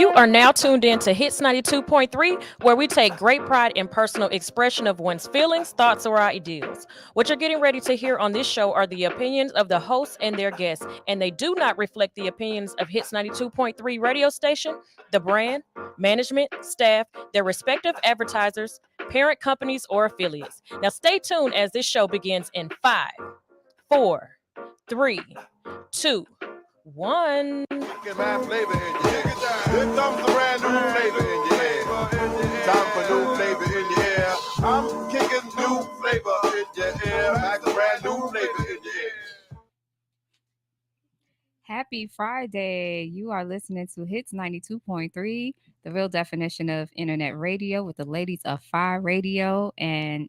You are now tuned in to Hits 92.3, where we take great pride in personal expression of one's feelings, thoughts, or ideals. What you're getting ready to hear on this show are the opinions of the hosts and their guests, and they do not reflect the opinions of Hits 92.3 radio station, the brand, management, staff, their respective advertisers, parent companies, or affiliates. Now stay tuned as this show begins in 5, 4, 3, 2, 1. Get my flavor in your ear. Here comes the brand new flavor in your ear. Time for new flavor in your ear. I'm kicking new flavor in your ear. Like a brand new flavor in your ear. Happy Friday. You are listening to Hits 92.3, the real definition of internet radio with the ladies of Fire Radio. And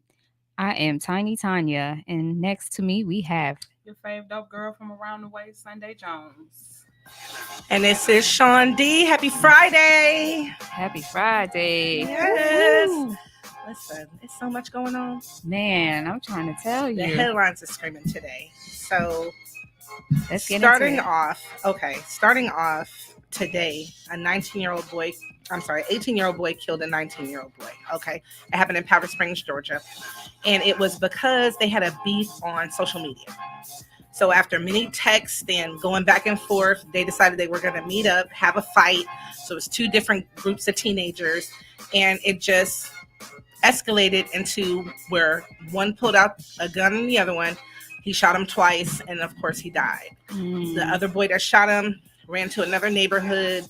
I am Tiny Tanya. And next to me, we have your fave dope girl from around the way, Sunday Jones. And this is Sean D. Happy Friday. Happy Friday. Yes. Woo. Listen, there's so much going on. Man, I'm trying to tell you. The headlines are screaming today. So let's get starting into it. Starting off today, a 18-year-old boy killed a 19-year-old boy. Okay. It happened in Powder Springs, Georgia. And it was because they had a beef on social media. So after many texts and going back and forth, they decided they were going to meet up, have a fight. So it was two different groups of teenagers, and it just escalated into where one pulled out a gun on the other one. He shot him twice, and of course he died. The other boy that shot him ran to another neighborhood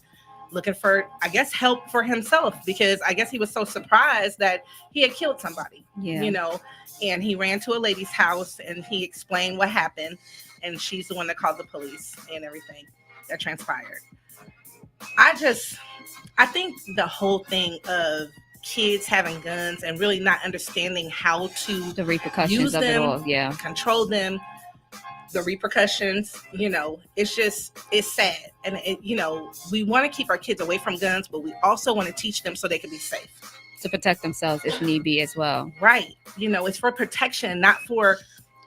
looking for, I guess, help for himself, because I guess he was so surprised that he had killed somebody, and he ran to a lady's house and he explained what happened, and she's the one that called the police and everything that transpired. I think the whole thing of kids having guns and really not understanding how to the repercussions use of them, it all, control them, the repercussions, it's sad. And we want to keep our kids away from guns, but we also want to teach them so they can be safe. To protect themselves if need be as well. Right. It's for protection, not for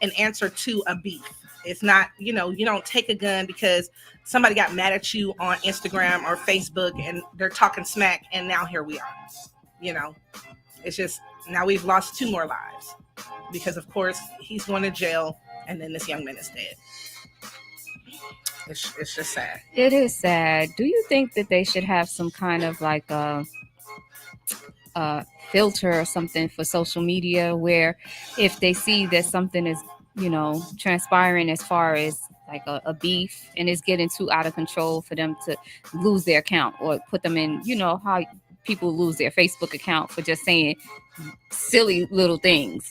an answer to a beef. It's not, you don't take a gun because somebody got mad at you on Instagram or Facebook and they're talking smack, and now here we are. It's just, now we've lost 2 more lives because, of course, he's going to jail, and then this young man is dead. It's just sad. It is sad. Do you think that they should have some kind of like a filter or something for social media, where if they see that something is, transpiring as far as like a beef and it's getting too out of control for them to lose their account, or put them in, how people lose their Facebook account for just saying silly little things,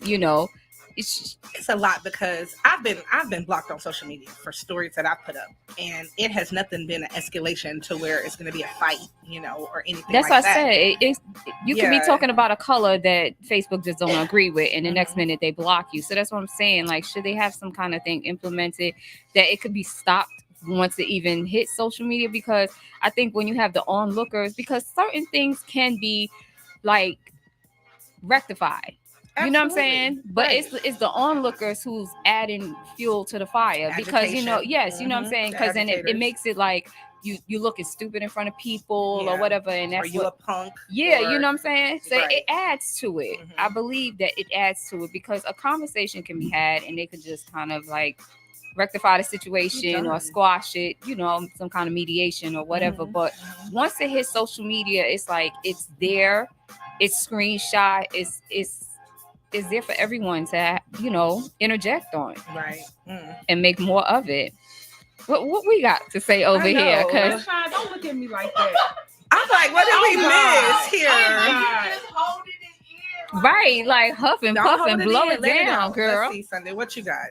It's a lot, because I've been blocked on social media for stories that I put up, and it has nothing been an escalation to where it's going to be a fight, or anything. That's like what that. I said. You can be talking about a color that Facebook just don't agree with, and the next minute they block you. So that's what I'm saying. Like, should they have some kind of thing implemented that it could be stopped once it even hit social media? Because I think when you have the onlookers, because certain things can be like rectified. Absolutely. You know what I'm saying? But right. it's the onlookers who's adding fuel to the fire. Because, you know what I'm saying? Because then it makes it like you looking stupid in front of people or whatever. And that's a punk? Yeah, you know what I'm saying? So right. it adds to it. I believe that it adds to it, because a conversation can be had and they could just kind of like rectify the situation or squash it, some kind of mediation or whatever. But once it hits social media, it's like it's there, it's screenshot, it's there for everyone to, interject on. Right. And make more of it. What we got to say over here? Cause don't look at me like that. I'm like, what did we miss here? Right, like huff and puff and blow it down, girl. Let's see, Sunday, what you got?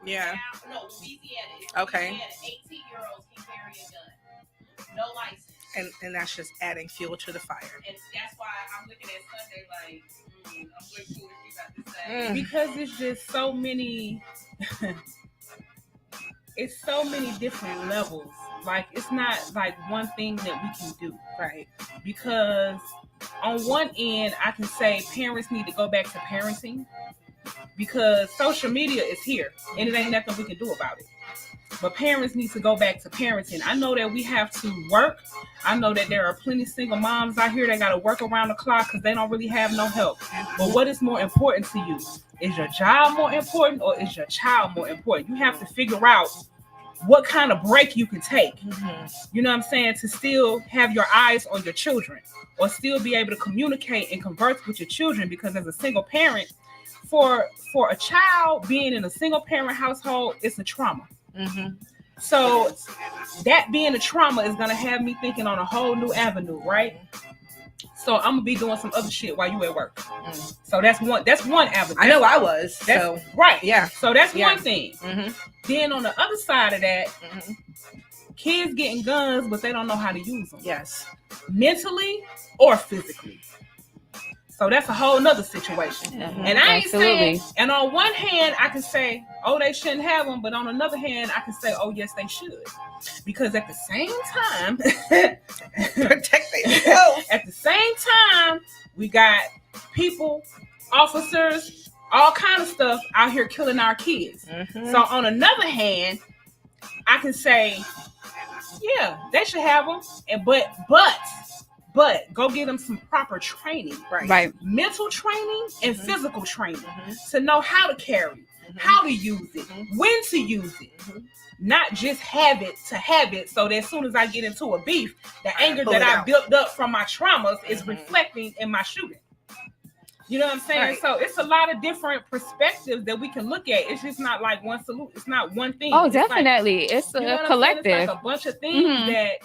Yeah. No, Louisiana. Okay. 18-year-olds can carry a gun. No license. And that's just adding fuel to the fire. And that's why I'm looking at Sunday like, I'm looking for what you got to say. Because it's just so many, it's so many different levels. Like, it's not like one thing that we can do. Right. Because on one end, I can say parents need to go back to parenting, because social media is here and it ain't nothing we can do about it. But parents need to go back to parenting. I know that we have to work. I know that there are plenty of single moms out here that got to work around the clock because they don't really have no help. But what is more important to you? Is your job more important or is your child more important? You have to figure out what kind of break you can take. You know what I'm saying? To still have your eyes on your children or still be able to communicate and converse with your children, because as a single parent, for a child being in a single parent household, it's a trauma. So that being a trauma is going to have me thinking on a whole new avenue, right? So I'm gonna be doing some other shit while you at work. So that's one avenue. I know I was. So right. Yeah. So that's one thing. Then on the other side of that, kids getting guns, but they don't know how to use them. Yes. Mentally or physically. So that's a whole nother situation. And I ain't saying, and on one hand, I can say, oh, they shouldn't have them. But on another hand, I can say, oh, yes, they should. Because at the same time, protect themselves. At the same time, we got people, officers, all kind of stuff out here killing our kids. So on another hand, I can say, yeah, they should have them. And but go get them some proper training, right? Mental training and physical training to know how to carry, how to use it, when to use it, not just have it to have it. So that as soon as I get into a beef, the anger that I built up from my traumas is reflecting in my shooting. You know what I'm saying? Right. So it's a lot of different perspectives that we can look at. It's just not like one solution. It's not one thing. Oh, it's definitely. Like, it's a collective. It's like a bunch of things that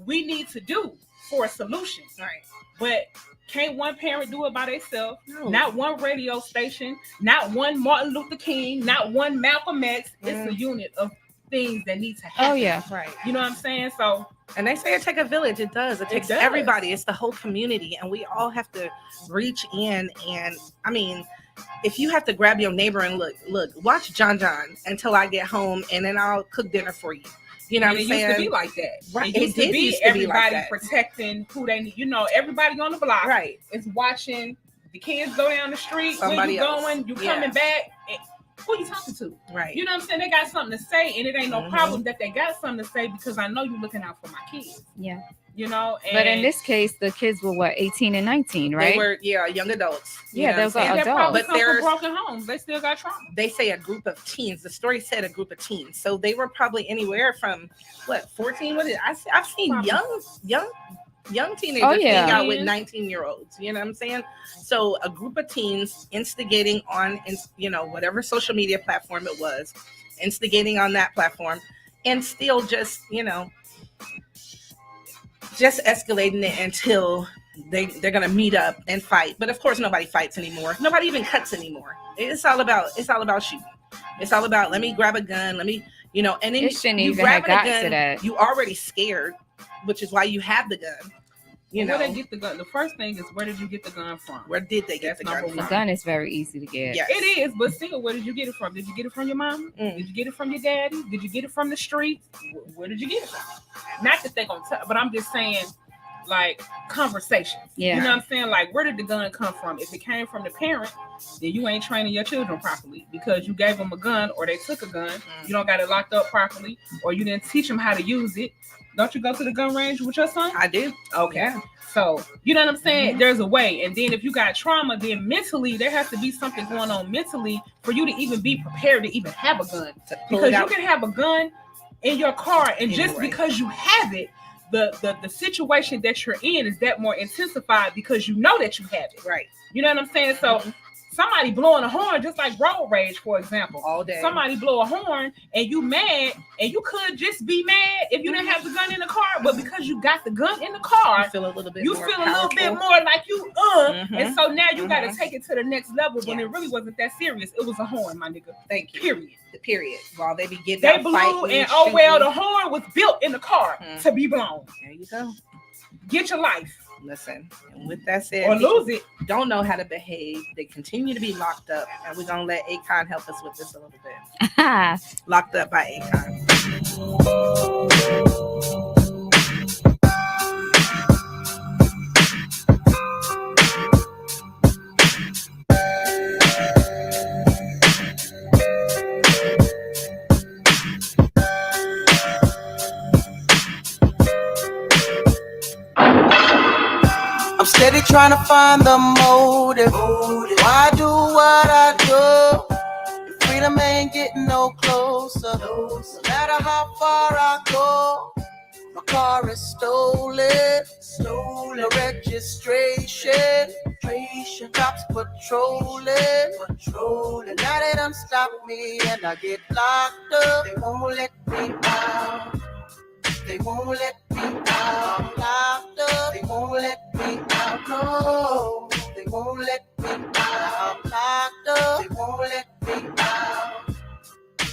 we need to do for a solution. Right. But can't one parent do it by themselves? No. Not one radio station, not one Martin Luther King, not one Malcolm X. It's a unit of things that need to happen. Oh, yeah. Right. You know what I'm saying? So, and they say it takes a village. It does. It takes everybody. It's the whole community. And we all have to reach in. And I mean, if you have to grab your neighbor and look, watch John until I get home, and then I'll cook dinner for you. You know what I'm saying? It used to be like that. Right. It used to be everybody protecting who they need. You know, everybody on the block is watching the kids go down the street. Somebody when you else. going, you coming back. Who you talking to? Right. You know what I'm saying? They got something to say, and it ain't no problem that they got something to say, because I know you're looking out for my kids. Yeah. You know, but in this case, the kids were what, 18 and 19, right? They were, young adults. Yeah, those are adults. Probably but they're broken homes. They still got trauma. They say a group of teens. The story said a group of teens. So they were probably anywhere from 14? What is it? I've seen probably. young teenagers hang out with 19-year-olds. You know what I'm saying? So a group of teens instigating on, whatever social media platform it was, instigating on that platform, and still just escalating it until they're gonna meet up and fight. But of course, nobody fights anymore. Nobody even cuts anymore. It's all about shooting. It's all about, let me grab a gun. Let me, and then you grab a gun. You already scared, which is why you have the gun. Where they get the gun? The first thing is, where did you get the gun from? Where did they get the gun from? The gun is very easy to get. Yes. It is, but still, where did you get it from? Did you get it from your mom? Did you get it from your daddy? Did you get it from the streets? Where did you get it from? Not that they're gonna tell, but I'm just saying, like, conversations. Yeah. You know what I'm saying? Like, where did the gun come from? If it came from the parent, then you ain't training your children properly, because you gave them a gun, or they took a gun. You don't got it locked up properly, or you didn't teach them how to use it. Don't you go to the gun range with your son? I do. Okay. Yeah. So, you know what I'm saying? There's a way. And then if you got trauma, then mentally, there has to be something going on mentally for you to even be prepared to even have a gun. Because you can have a gun in your car, and just because you have it, the situation that you're in is that more intensified because you know that you have it. Right. You know what I'm saying? So somebody blowing a horn, just like road rage, for example. All day. Somebody blow a horn and you mad, and you could just be mad if you didn't have the gun in the car, but because you got the gun in the car, you feel a little bit more like you and so now you got to take it to the next level when it really wasn't that serious. It was a horn, my nigga. Thank you. Period. The period. While they be getting they blew, and oh well, the horn was built in the car to be blown. There you go. Get your life. Listen, and with that said, or lose it. Don't know how to behave. They continue to be locked up, and we're gonna let Akon help us with this a little bit. Locked up by Akon. steady trying to find the motive. Why do what I do? Freedom ain't getting no closer. No matter how far I go, my car is stolen. No registration. Cops patrolling. Now they done stop me and I get locked up. They won't let me out. They won't let me out. I'm locked up. They won't let me out. No, they won't let me out. I'm locked up. They won't let me out.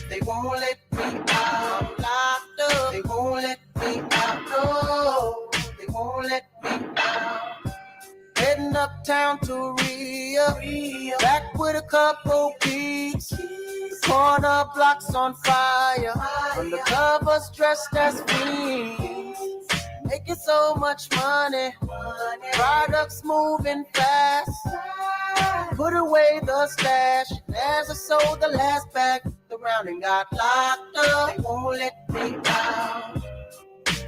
They won't let me out. I'm locked up. They won't let me out. No, they won't let me out. Heading uptown to Rio, back with a couple peeps. The corner blocks on fire, undercovers dressed as fiends. Making so much money, products moving fast. Put away the stash, as I sold the last bag. The round and got locked up. They won't let me out.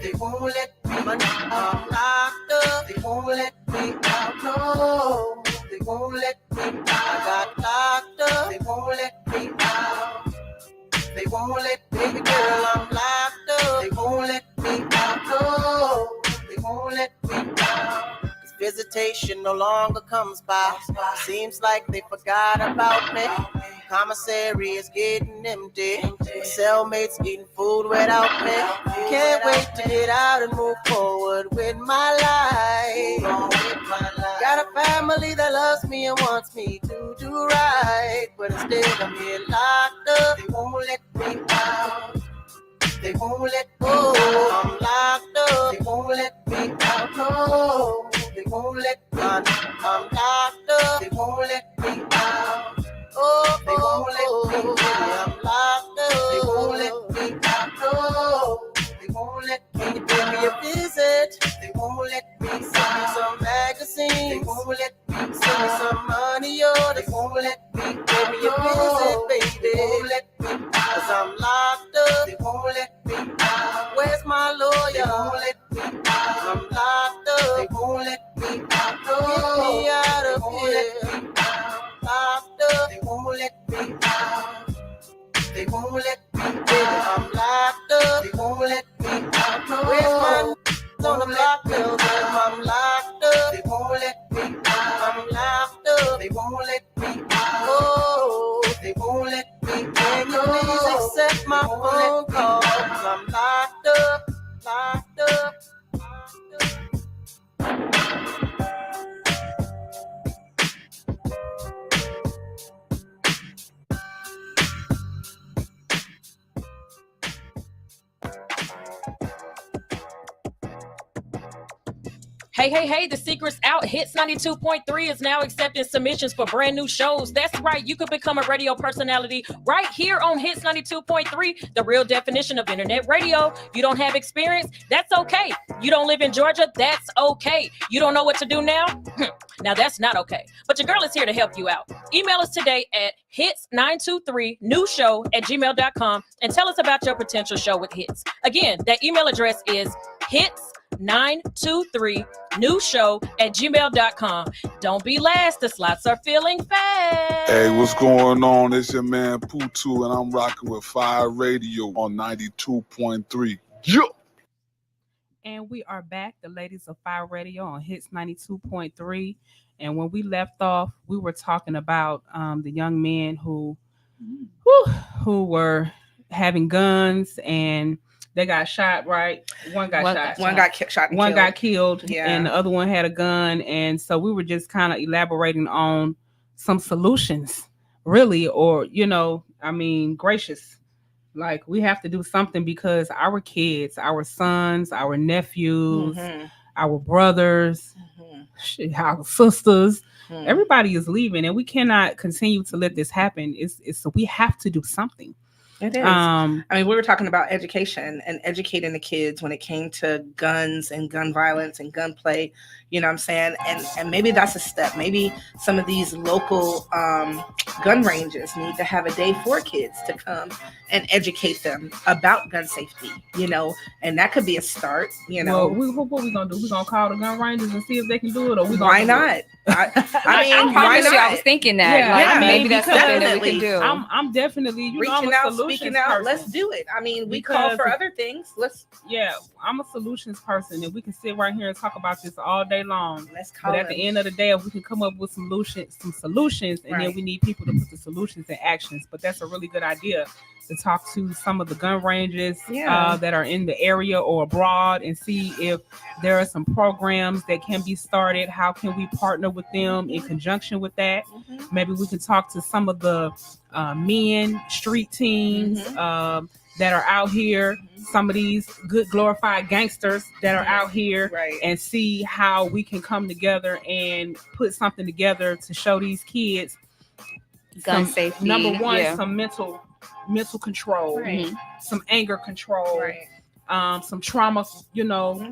They won't let me out. I'm locked up. They won't let me out. No, they won't let me out. I got locked up. They won't let me out. They won't let me, baby girl, I'm locked up. They won't let me out. No, they won't let me out. Cause visitation no longer comes by. Seems like they forgot about me. Commissary is getting empty. My cellmates eating food without me. Can't wait to get out and move forward with my life. Got a family that loves me and wants me to do right. But instead I'm here locked up. They won't let me out. They won't let go. I'm locked up. They won't let me out. No, they won't let me out. I'm locked up. They won't let me out. Oh, they won't let me out. I'm locked up. They won't let me out. No, they won't let me. Can you pay me a visit? They won't let me. Send me some magazines. They won't let me. Send me some money, oh, they won't let me. Pay me a visit, baby. They won't let me. Cause I'm locked up. They won't let me out. Where's my lawyer? They won't let me out. I'm locked up. They won't let me out. Get me out of here. Locked up. They won't let me out. They won't let me out. I'm locked up. They won't let me out. Where's my on the block? Tell them I'm locked up. They won't let me out. I'm locked up. They won't let me out. Oh, they won't let me. Can you please accept my phone call? Cause I'm locked up. Locked up. Locked up. Hey, the secret's out. Hits 92.3 is now accepting submissions for brand new shows. That's right. You could become a radio personality right here on Hits 92.3, the real definition of internet radio. You don't have experience? That's okay. You don't live in Georgia? That's okay. You don't know what to do now? Now that's not okay. But your girl is here to help you out. Email us today at hits923newshow@gmail.com and tell us about your potential show with Hits. Again, that email address is hits923newshow@gmail.com. Don't be last. The slots are filling fast. Hey, what's going on? It's your man Putu, and I'm rocking with Fire Radio on 92.3. Yeah. And we are back, the ladies of Fire Radio on Hits 92.3. And when we left off, we were talking about the young men who were having guns and they got shot, right? One got shot. One got shot. One got killed. Yeah. And the other one had a gun. And so we were just kind of elaborating on some solutions, really, or, gracious. Like, we have to do something because our kids, our sons, our nephews, our brothers, our sisters, everybody is leaving, and we cannot continue to let this happen. So we have to do something. It is. I mean, we were talking about education and educating the kids when it came to guns and gun violence and gunplay. You know what I'm saying? And maybe that's a step. Maybe some of these local gun ranges need to have a day for kids to come and educate them about gun safety, you know, and that could be a start, you know. Well, what we gonna do? We gonna call the gun rangers and see if they can do it, or we gonna Why not? I mean, why promise you, I not? was thinking that. Yeah, like, I mean, maybe that's something that we can do. I'm definitely, you know, I'm Reaching a out, solutions speaking out, person. let's do it. I mean, we call for other things. I'm a solutions person, and we can sit right here and talk about this all day long. Let's call But at the end of the day, if we can come up with some solutions, and then we need people to put the solutions in actions. But that's a really good idea to talk to some of the gun ranges that are in the area or abroad and see if there are some programs that can be started. How can we partner with them in conjunction with that? Mm-hmm. Maybe we can talk to some of the men street teams that are out here, some of these good glorified gangsters that are out here, and see how we can come together and put something together to show these kids gun safety. Number one, some mental control, some anger control, some trauma,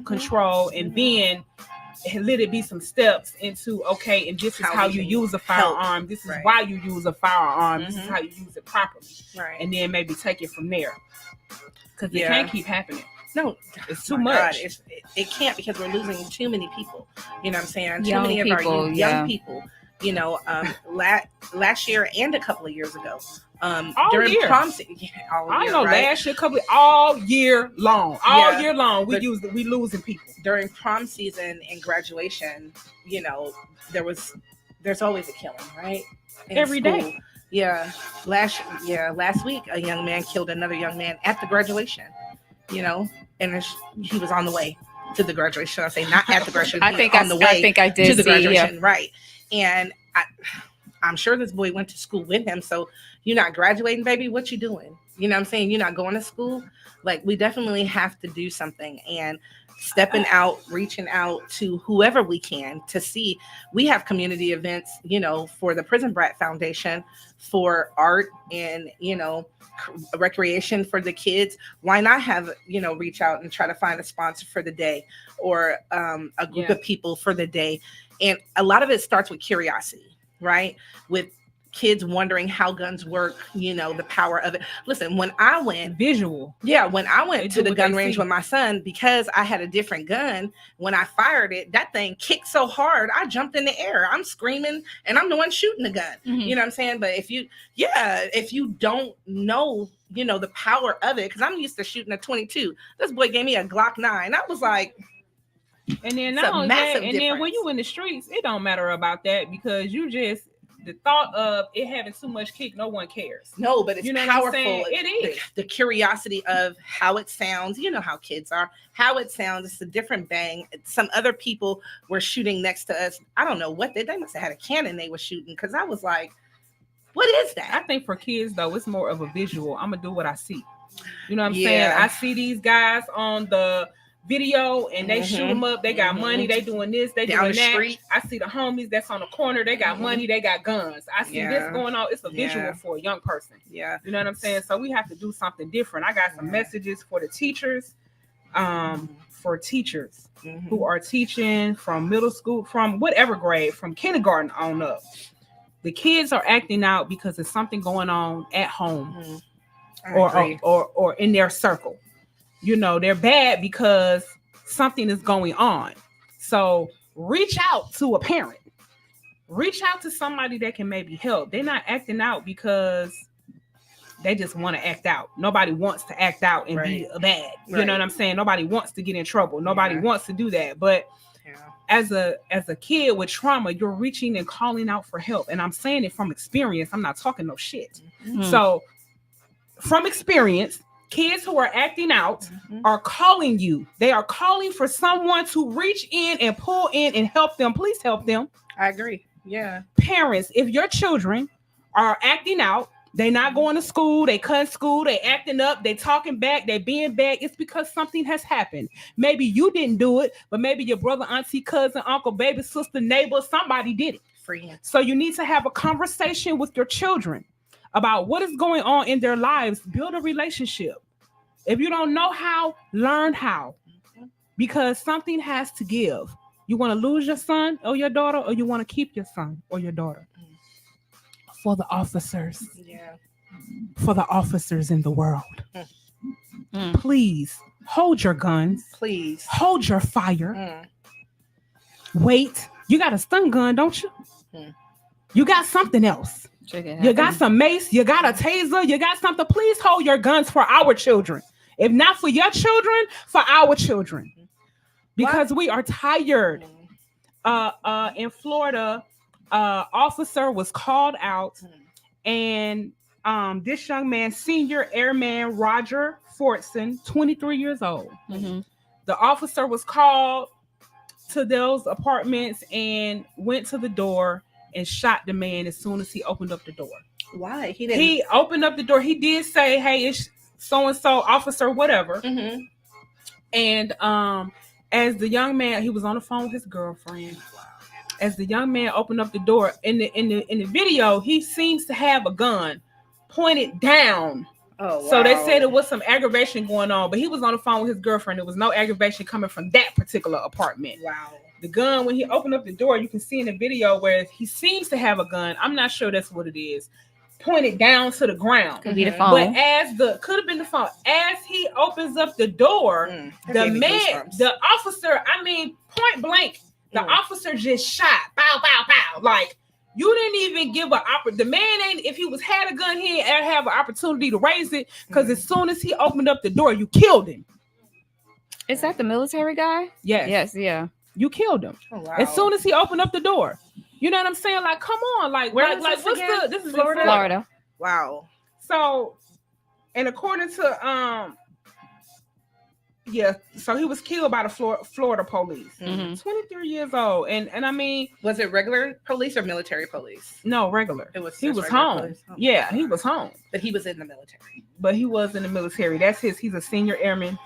control, and then let it be some steps into, okay, and this is how you use a firearm. This is why you use a firearm. This is how you use it properly. And then maybe take it from there. Because it can't keep happening. No, it's too much. It can't, because we're losing too many people. You know what I'm saying? Young too many people, of our young people. You know, last year and a couple of years ago, during year. prom season, last year, all year long, year long, we losing people during prom season and graduation. You know, there's always a killing, right? Every day. Yeah, last week a young man killed another young man at the graduation. You know, and he was on the way to the graduation. I say not at the graduation. I think I did to the graduation, see, right? And I'm sure this boy went to school with him. So you're not graduating, baby. What you doing? You know what I'm saying? You're not going to school. Like, we definitely have to do something, and stepping out, reaching out to whoever we can to see. We have community events, you know, for the Prison Brat Foundation, for art and, you know, recreation for the kids. Why not have, you know, reach out and try to find a sponsor for the day, or a group of people for the day. And a lot of it starts with curiosity, right? With kids wondering how guns work, you know, the power of it. Listen, when I went when I went to the gun range with my son, because I had a different gun, when I fired it, that thing kicked so hard, I jumped in the air. I'm screaming, and I'm the one shooting the gun. You know what I'm saying? But if you don't know, you know, the power of it, because I'm used to shooting a 22. This boy gave me a Glock 9. I was like, and then not only that, and then when you in the streets, it don't matter about that, because the thought of it having too much kick, no one cares. No, but it's powerful. It is. The curiosity of how it sounds. You know how kids are. How it sounds. It's a different bang. Some other people were shooting next to us. I don't know what they must have had a cannon they were shooting, because I was like, what is that? I think for kids, though, it's more of a visual. I'm going to do what I see. You know what I'm saying? I see these guys on the video, and they shoot them up. They got money. They doing this. They doing that. Street. I see the homies that's on the corner. They got money. They got guns. I see this going on. It's a visual for a young person. Yeah, you know what I'm saying. So we have to do something different. I got some messages for the teachers, who are teaching from middle school, from whatever grade, from kindergarten on up. The kids are acting out because there's something going on at home, or in their circle. You know, they're bad because something is going on. So reach out to a parent. Reach out to somebody that can maybe help. They're not acting out because they just want to act out. Nobody wants to act out and be bad. You know what I'm saying? Nobody wants to get in trouble. Nobody wants to do that. But as a kid with trauma, you're reaching and calling out for help. And I'm saying it from experience. I'm not talking no shit. So from experience, kids who are acting out are calling you. They are calling for someone to reach in and pull in and help them. Please help them. I agree. Yeah. Parents, if your children are acting out, they not going to school, they cut school, they acting up, they talking back, they being bad, it's because something has happened. Maybe you didn't do it, but maybe your brother, auntie, cousin, uncle, baby, sister, neighbor, somebody did it. Friend. So you need to have a conversation with your children about what is going on in their lives. Build a relationship. If you don't know how, learn how. Because something has to give. You want to lose your son or your daughter, or you want to keep your son or your daughter? For the officers. Yeah. For the officers in the world. Please hold your guns. Please. Hold your fire. Wait. You got a stun gun, don't you? You got something else. You got some mace. You got a taser. You got something. Please hold your guns for our children. If not for your children, for our children. Because we are tired. In Florida, officer was called out, and this young man, Senior Airman Roger Fortson, 23 years old. The officer was called to those apartments and went to the door and shot the man as soon as he opened up the door. Why? He opened up the door. He did say, "Hey, it's so-and-so officer, whatever." And as the young man, he was on the phone with his girlfriend. As the young man opened up the door, in the video, he seems to have a gun pointed down. Oh, wow. So they said there was some aggravation going on, but he was on the phone with his girlfriend. There was no aggravation coming from that particular apartment. Wow. The gun, when he opened up the door, you can see in the video where he seems to have a gun. I'm not sure that's what it is. Pointed down to the ground. Could be the phone. But could have been the phone. As he opens up the door, the officer, point blank, the officer just shot. Bow, bow, bow. Like, you didn't even give an opportunity. The man ain't, if he had a gun, he ain't have an opportunity to raise it, because as soon as he opened up the door, you killed him. Is that the military guy? Yes. Yes, yeah. You killed him. Oh, wow. As soon as he opened up the door. You know what I'm saying? Like, come on. Like, what's this is Florida? Florida. Wow. So, and according to so he was killed by the Florida police. 23 years old. And was it regular police or military police? No, regular. He was home. Oh, yeah, he was home. But he was in the military. That's he's a senior airman.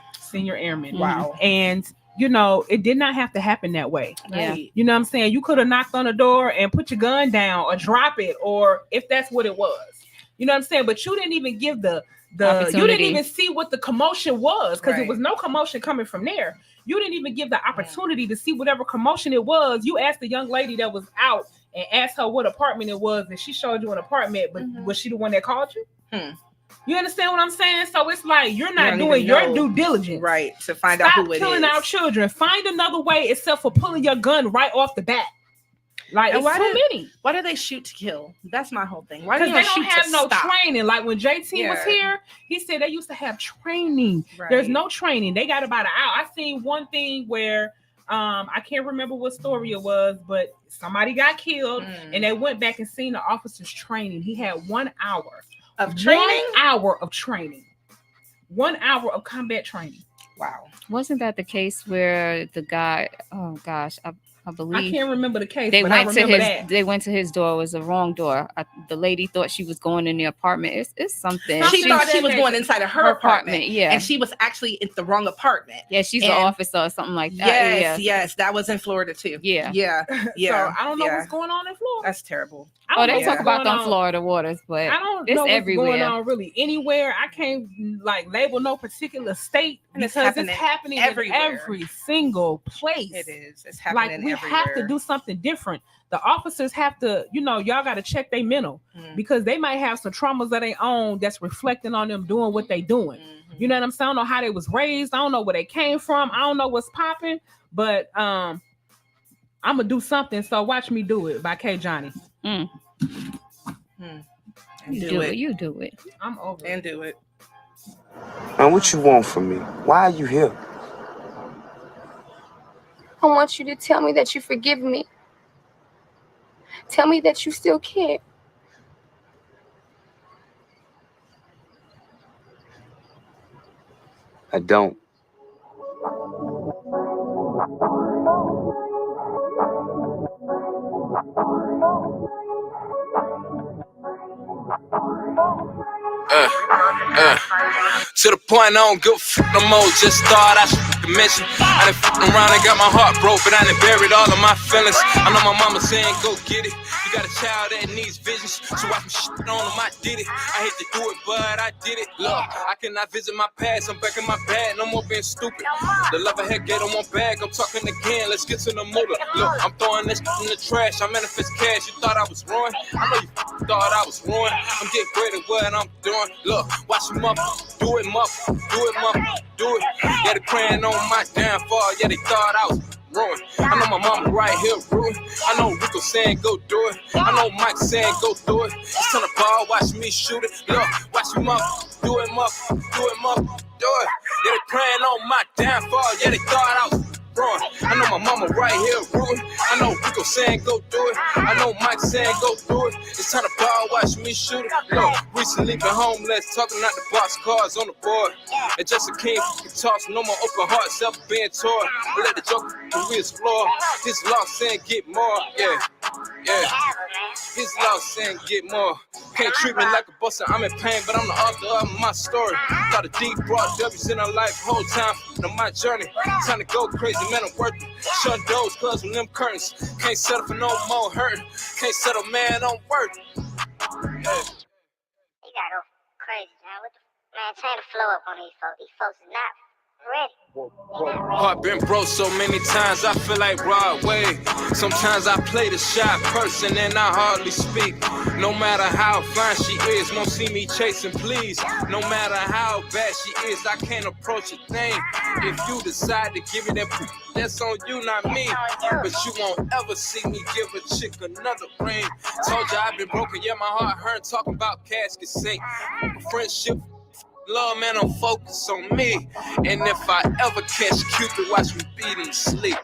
Wow. And it did not have to happen that way. Yeah. You know what I'm saying? You could have knocked on the door and put your gun down or drop it, or if that's what it was. You know what I'm saying? But you didn't even give you didn't even see what the commotion was, because it was no commotion coming from there. You didn't even give the opportunity to see whatever commotion it was. You asked the young lady that was out and asked her what apartment it was, and she showed you an apartment, but was she the one that called you? You understand what I'm saying? So it's like you're not doing your due diligence. Right. To find out who it is. Stop killing our children. Find another way except for pulling your gun right off the bat. Like, it's too many. Why do they shoot to kill? That's my whole thing. Why do they don't have no training? Like when JT was here, he said they used to have training. Right. There's no training. They got about an hour. I seen one thing where I can't remember what story it was, but somebody got killed and they went back and seen the officer's training. He had 1 hour of training. 1 hour of training. 1 hour of combat training. Wow. Wasn't that the case where the guy? Oh gosh, I believe I can't remember the case. They went to his door. It was the wrong door. The lady thought she was going in the apartment. It's something. She thought she was going inside of her apartment. Yeah, and she was actually in the wrong apartment. Yeah, she's an officer or something like that. Yes, that was in Florida too. Yeah. So I don't know what's going on in Florida. That's terrible. They talk about them Florida waters, but I don't know what's everywhere. Going on really anywhere. I can't label no particular state, and because it's happening everywhere. In every single place. It is. It's happening we everywhere. Have to do something different. The officers have to, y'all got to check their mental because they might have some traumas of their own that's reflecting on them doing what they doing. You know what I'm saying? I don't know how they was raised. I don't know where they came from. I don't know what's popping, but I'm gonna do something. So watch me do it by K Johnny. You do it. I'm over and do it. Man, what you want from me? Why are you here? I want you to tell me that you forgive me. Tell me that you still care. I don't. To the point I don't give a fuck no more. Just thought I should mention. I done fucking around and got my heart broke, but I done buried all of my feelings. I know my mama saying go get it. You got a child that needs visions, so I can shit on him. I did it. I hate to do it, but I did it. Look, I cannot visit my past. I'm back in my bag. No more being stupid. The love I had get on one bag. I'm talking again. Let's get to the motor. Look, I'm throwing this in the trash. I manifest cash. You thought I was ruined? I know you thought I was ruined. I'm getting great at what I'm doing. Look, watch him up. Do it, muff. Do it, muff. Do it. Yeah, they praying on my downfall. Yeah, they thought I was ruined. I know my mama right here ruined. I know Rico saying go do it. I know Mike saying go do it. It's on the ball, watch me shoot it. Look, watch me muff. Do it, muff. Do it, muff. Do it. Yeah, they praying on my downfall. Yeah, they thought I was ruined. I know my mama right here ruined. I know Rico saying go do it. I know Mike saying go do it. It's time to ball, watch me shoot it. Look, recently been homeless, talking out the box cars on the board. And just a king can toss, no more open hearts ever being torn. I let the joke re-explore. His law saying get more, yeah. His law saying get more. Can't treat me like a buster, I'm in pain, but I'm the author of my story. Got a deep broad W's in her life, whole time on my journey. Time to go crazy, man, I'm worth it. Shut doors, close with them curtains. Can't settle for no more hurt. Can't settle, man, on work. You gotta go crazy, man. What the man? Turn the flow up on these folks. These folks is not ready. Heart been broke so many times, I feel like Broadway. Sometimes I play the shy person and I hardly speak. No matter how fine she is, won't see me chasing please. No matter how bad she is, I can't approach a thing. If you decide to give it that, that's on you, not me. But you won't ever see me give a chick another ring. Told you I've been broken, yeah, my heart hurt. Talking about casket sink. Friendship, love, man, I'm focused on me. And if I ever catch Cupid, watch me beat him to sleep.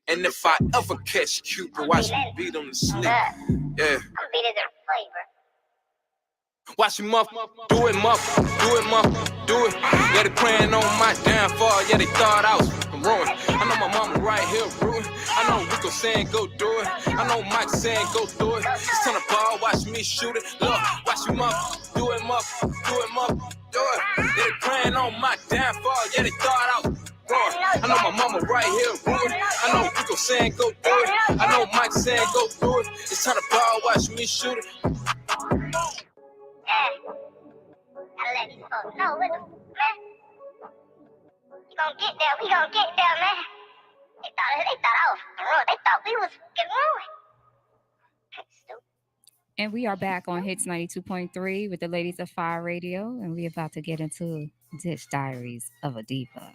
And if I ever catch Cupid, watch me beat him to sleep. Yeah. I'm beating the flavor. Watch me muff, do it, muff, do it, muff, do it. Yeah, they praying on my downfall. Yeah, they thought I was ruined. I know my mama right here ruined. I know Rico saying go do it. I know Mike saying go do it. It's on the ball, watch me shoot it. Look, watch me muff, do it, muff, do it, muff, do it. Yeah, they praying on my downfall. Yeah, they thought I was ruined. I know my mama right here ruined. I know Rico saying go do it. I know Mike saying go do it. It's on the ball, watch me shoot it. Gotta let these folks know what the man. You gonna get there, we gonna get there, man. They thought I was ruined. They thought we was getting ruined. And we are back on Hits 92.3 with the ladies of Fire Radio, and we're about to get into Ditch Diaries of a Diva.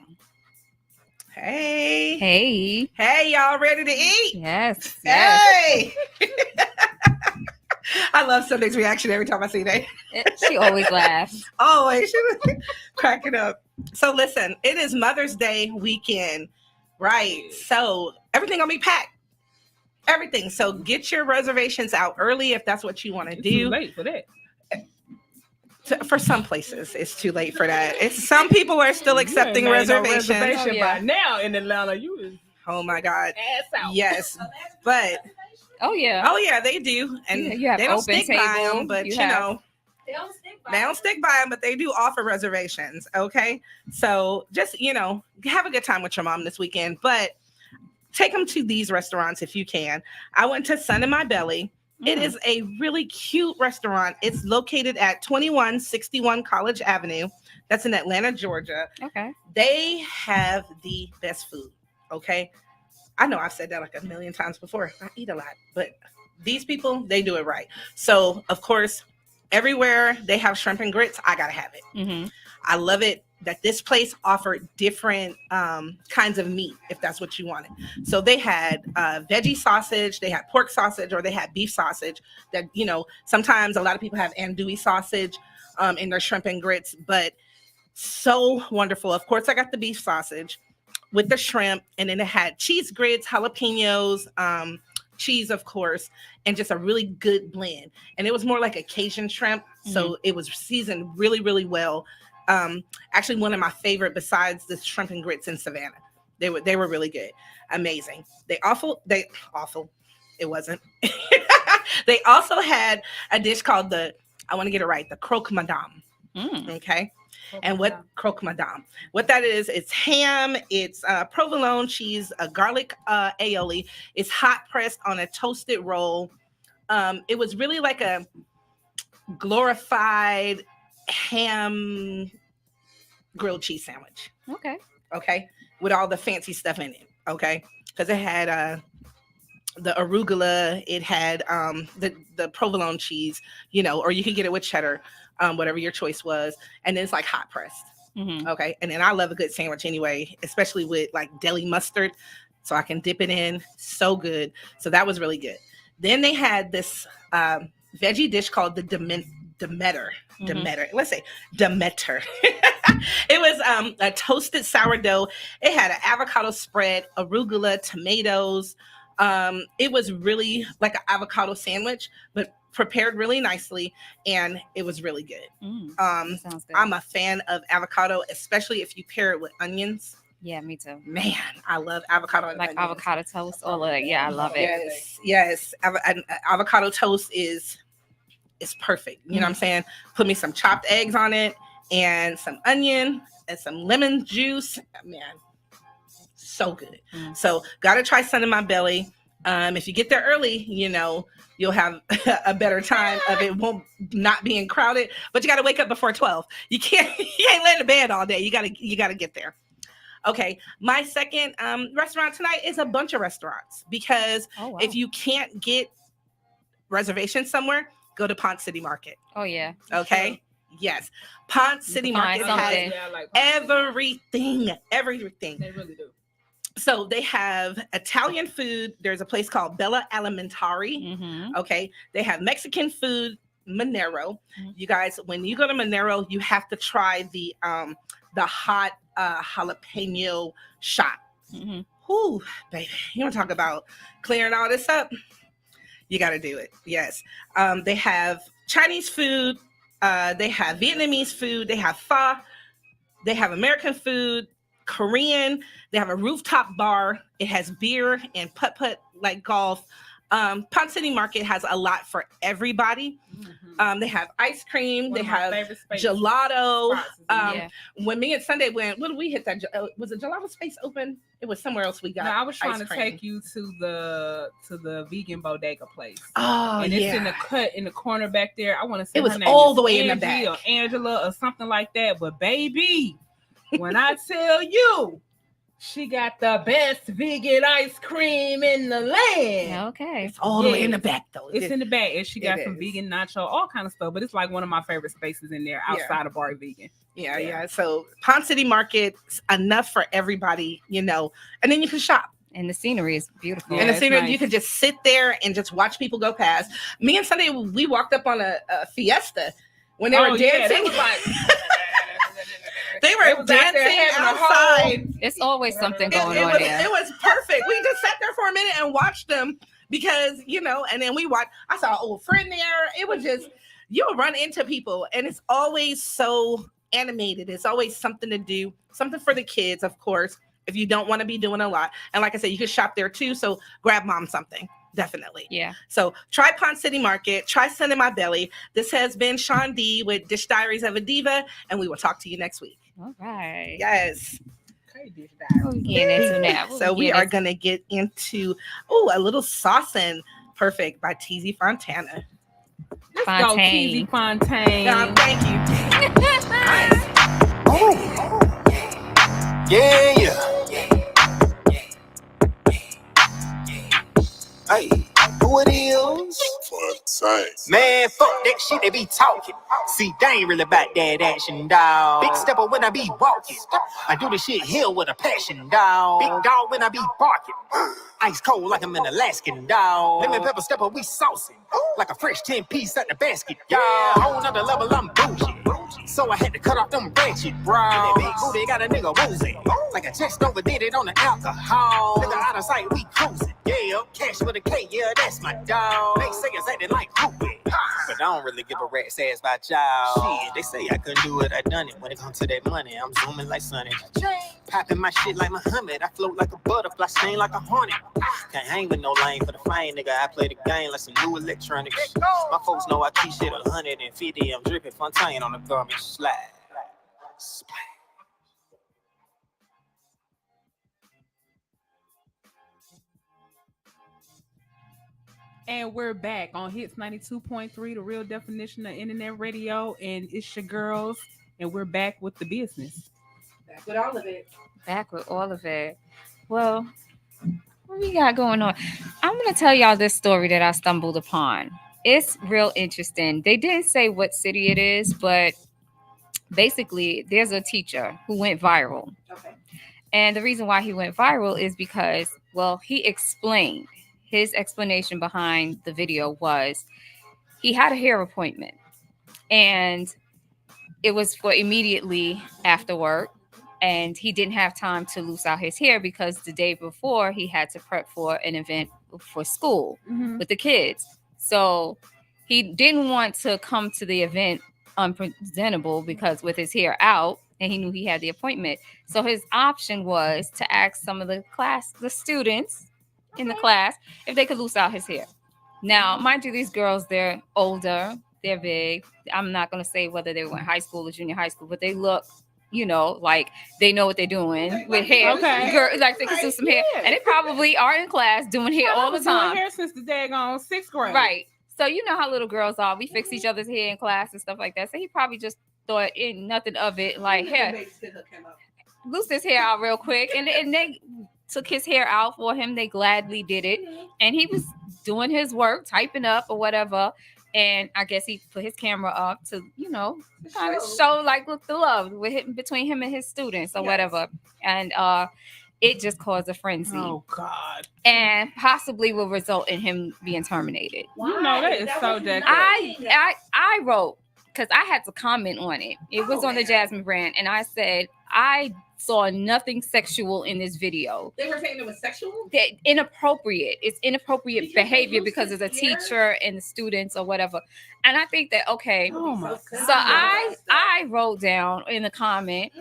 Hey, y'all ready to eat? Yes. Hey. I love Sunday's reaction every time I see that. She always laughs. Always. She was cracking up. So listen, it is Mother's Day weekend, right? So everything gonna be packed. Everything. So get your reservations out early if that's what you want to do. Too late for that. For some places, it's too late for that. Some people are still accepting reservations. No reservation by now in Atlanta. Oh my God. Ass out. Yes, but. Oh yeah, they do, and you have they don't open stick table, by them. But you know, They don't stick by them, but they do offer reservations. Okay, so just have a good time with your mom this weekend, but take them to these restaurants if you can. I went to Sun in My Belly. It is a really cute restaurant. It's located at 2161 College Avenue. That's in Atlanta, Georgia. Okay, they have the best food. Okay. I know I've said that like a million times before. I eat a lot, but these people, they do it right. So, of course, everywhere they have shrimp and grits, I got to have it. Mm-hmm. I love it that this place offered different kinds of meat, if that's what you wanted. So they had veggie sausage, they had pork sausage, or they had beef sausage that, sometimes a lot of people have andouille sausage in their shrimp and grits, but so wonderful. Of course, I got the beef sausage with the shrimp, and then it had cheese grits, jalapenos, cheese, of course, and just a really good blend. And it was more like a Cajun shrimp, so it was seasoned really, really well. Actually, one of my favorite besides the shrimp and grits in Savannah. They were really good, amazing. It wasn't. They also had a dish called I want to get it right, the croque madame. Okay. And what croque madame? What that is, it's ham, it's provolone cheese, a garlic aioli. It's hot pressed on a toasted roll It was really like a glorified ham grilled cheese sandwich. Okay, with all the fancy stuff in it. Okay, because it had the arugula, it had the provolone cheese, or you could get it with cheddar, whatever your choice was, and then it's like hot pressed. Okay, and then I love a good sandwich anyway, especially with like deli mustard, so I can dip it in. So good. So that was really good. Then they had this veggie dish called the Demeter. Let's say Demeter. It was a toasted sourdough. It had an avocado spread, arugula, tomatoes. It was really like an avocado sandwich, but prepared really nicely, and it was really good. Sounds good. I'm a fan of avocado, especially if you pair it with onions. Yeah, me too. Man, I love avocado and like onions. avocado toast. All of that. Yeah, I love it. Yes. Avocado toast is perfect. You know what I'm saying? Put me some chopped eggs on it and some onion and some lemon juice. Man, so good. So gotta try Sun in My Belly. If you get there early, you'll have a better time of it won't not being crowded, but you got to wake up before 12. You ain't laying in bed all day. You gotta get there. Okay, my second restaurant tonight is a bunch of restaurants, because if you can't get reservations somewhere, go to Ponce City Market. Oh yeah. Okay. Yes, Ponce City Market has everything. They really do. So they have Italian food. There's a place called Bella Alimentari. Okay. They have Mexican food, Monero. You guys, when you go to Monero, you have to try the hot jalapeno shot. Whoo, baby. You want to talk about clearing all this up? You got to do it. Yes. They have Chinese food. They have Vietnamese food. They have pho. They have American food. Korean. They have a rooftop bar. It has beer and putt-putt like golf. Ponce City Market has a lot for everybody. They have ice cream. They have gelato. When me and Sunday went, when did we hit that? Was it Gelato Space open? It was somewhere else we got. No, I was trying to cream. take you to the vegan bodega place. Oh, and it's in the cut in the corner back there. I want to say it was her name all is the way Angie in the back, or Angela or something like that. But baby, when I tell you, she got the best vegan ice cream in the land. Okay. It's all the way in the back, though. It's in the back. And she got some vegan nacho, all kind of stuff. But it's like one of my favorite spaces in there outside of Bar Vegan. Yeah. So Ponce City Market's enough for everybody, and then you can shop. And the scenery is beautiful. And the scenery, you can just sit there and just watch people go past. Me and Sunday, we walked up on a fiesta when they were dancing. They was like... They were dancing outside. It's always something going on there. It was perfect. We just sat there for a minute and watched them because, and then we watched. I saw an old friend there. It was just, you'll run into people, and it's always so animated. It's always something to do, something for the kids, of course, if you don't want to be doing a lot. And like I said, you can shop there too. So grab mom something. Definitely. Yeah. So try Ponce City Market, try Sun in My Belly. This has been Sean D with Dish Diaries of a Diva, and we will talk to you next week. All right. Yes. So we are going to get into, a little Saucin' Perfect by TZ Fontana. Let's go, TZ Fontana. Thank you. Nice. Yeah. Hey, who it is? Man, fuck that shit they be talking. See, they ain't really about that action, dawg. Big stepper when I be walking. I do the shit here with a passion, dawg. Big dog when I be barking. Ice cold like I'm an Alaskan, dawg. Lemon pepper stepper, we saucing. Like a fresh 10-piece at the basket, y'all. Whole nother level, I'm bougie. So I had to cut off them ratchet, bro. That big booty got a nigga woozy. Like I just overdid it on the alcohol. Nigga out of sight, we cruising. Yeah, cash with a K, yeah, that's my dog. They say it's acting like Hoopy. But I don't really give a rat's ass about y'all. Shit, they say I couldn't do it, I done it. When it comes to that money, I'm zooming like Sonny. Popping my shit like Muhammad. I float like a butterfly, sting like a hornet. Can't hang with no lane for the fame, nigga. I play the game like some new electronics. My folks know I keep shit 150. I'm dripping Fontaine on the garment. Slide. Splash. And we're back on Hits 92.3, the real definition of internet radio. And it's your girls, and we're back with the business. Back with all of it. Back with all of it. Well, what we got going on? I'm going to tell y'all this story that I stumbled upon. It's real interesting. They didn't say what city it is, but basically, there's a teacher who went viral. Okay. And the reason why he went viral is because, well, he explained. His explanation behind the video was he had a hair appointment and it was for immediately after work. And he didn't have time to loose out his hair because the day before he had to prep for an event for school with the kids. So he didn't want to come to the event unpresentable because with his hair out, and he knew he had the appointment. So his option was to ask some of the students in the class if they could loose out his hair. Now, mind you, these girls, they're older, they're big. I'm not going to say whether they went high school or junior high school, but they look, like they know what they're doing with hair. Okay. Girl, like they can do some hair. And they probably are in class doing hair all the time. Doing hair since the daggone 6th grade. Right. So you know how little girls are. We fix each other's hair in class and stuff like that. So he probably just thought nothing of it. Like, hair, loose his hair out real quick. And they took his hair out for him. They gladly did it. And he was doing his work, typing up or whatever. And I guess he put his camera up to, kind of show, like, look, the love between him and his students or whatever. And it just caused a frenzy. Oh, God. And possibly will result in him being terminated. You know that is so decorated. I wrote, because I had to comment on it. It was on the Jasmine brand. And I said, I saw nothing sexual in this video. They were saying it was sexual? Inappropriate. It's inappropriate behavior because of the teacher and the students or whatever. And I think that, okay. Oh my God. So I wrote down in the comment,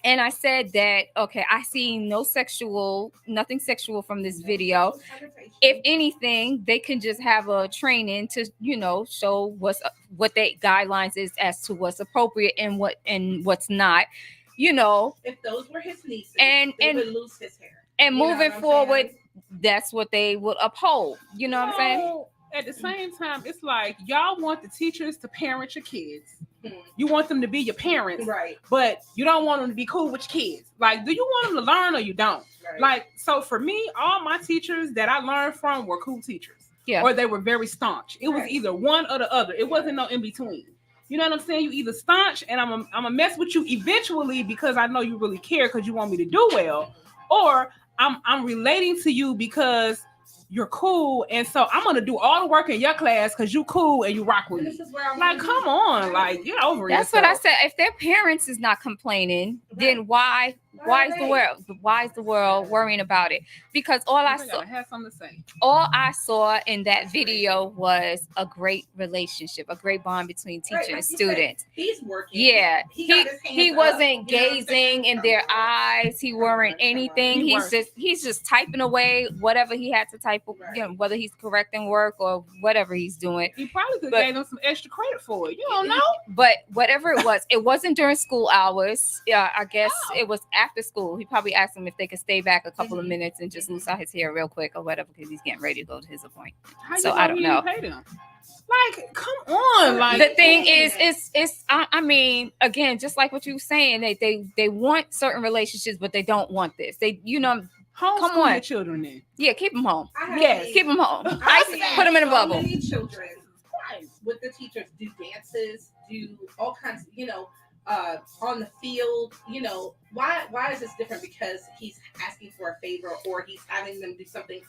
and I said that, okay, I see nothing sexual from this video. If anything, they can just have a training to, show what their guidelines is as to what's appropriate and what's not. If those were his nieces, they would lose his hair. And moving forward, that's what they would uphold. You know what I'm saying? At the same time, it's like y'all want the teachers to parent your kids. You want them to be your parents, right? But you don't want them to be cool with your kids. Like, do you want them to learn or you don't? Right. Like, so for me, all my teachers that I learned from were cool teachers. Yeah. Or they were very staunch. It was either one or the other. It wasn't no in between. You know what I'm saying? You either staunch and I'm gonna mess with you eventually because I know you really care because you want me to do well, or I'm relating to you because you're cool, and so I'm gonna do all the work in your class because you cool and you rock with me. Like, come on, like, get over it. That's what I said. If their parents is not complaining, then why is the world worrying about it? Because all I have something to say. All I saw in that video was a great relationship, a great bond between teacher and student. He's working. Yeah, he wasn't gazing in their eyes. He weren't anything. He's just typing away whatever he had to type. Whether he's correcting work or whatever he's doing. He probably could gave them some extra credit for it. You don't know. But whatever it wasn't during school hours. Yeah, I guess it was after school. He probably asked them if they could stay back a couple of minutes and just loose out his hair real quick or whatever because he's getting ready to go to his appointment. So I don't know. Like, come on. Like, the thing is, I mean, again, just like what you were saying, they want certain relationships, but they don't want this. They, come on, your children then. Yeah, keep them home. Yes, keep them home. Put them in a bubble. Many children with the teachers do dances, do all kinds of, on the field. Why is this different? Because he's asking for a favor or he's having them do something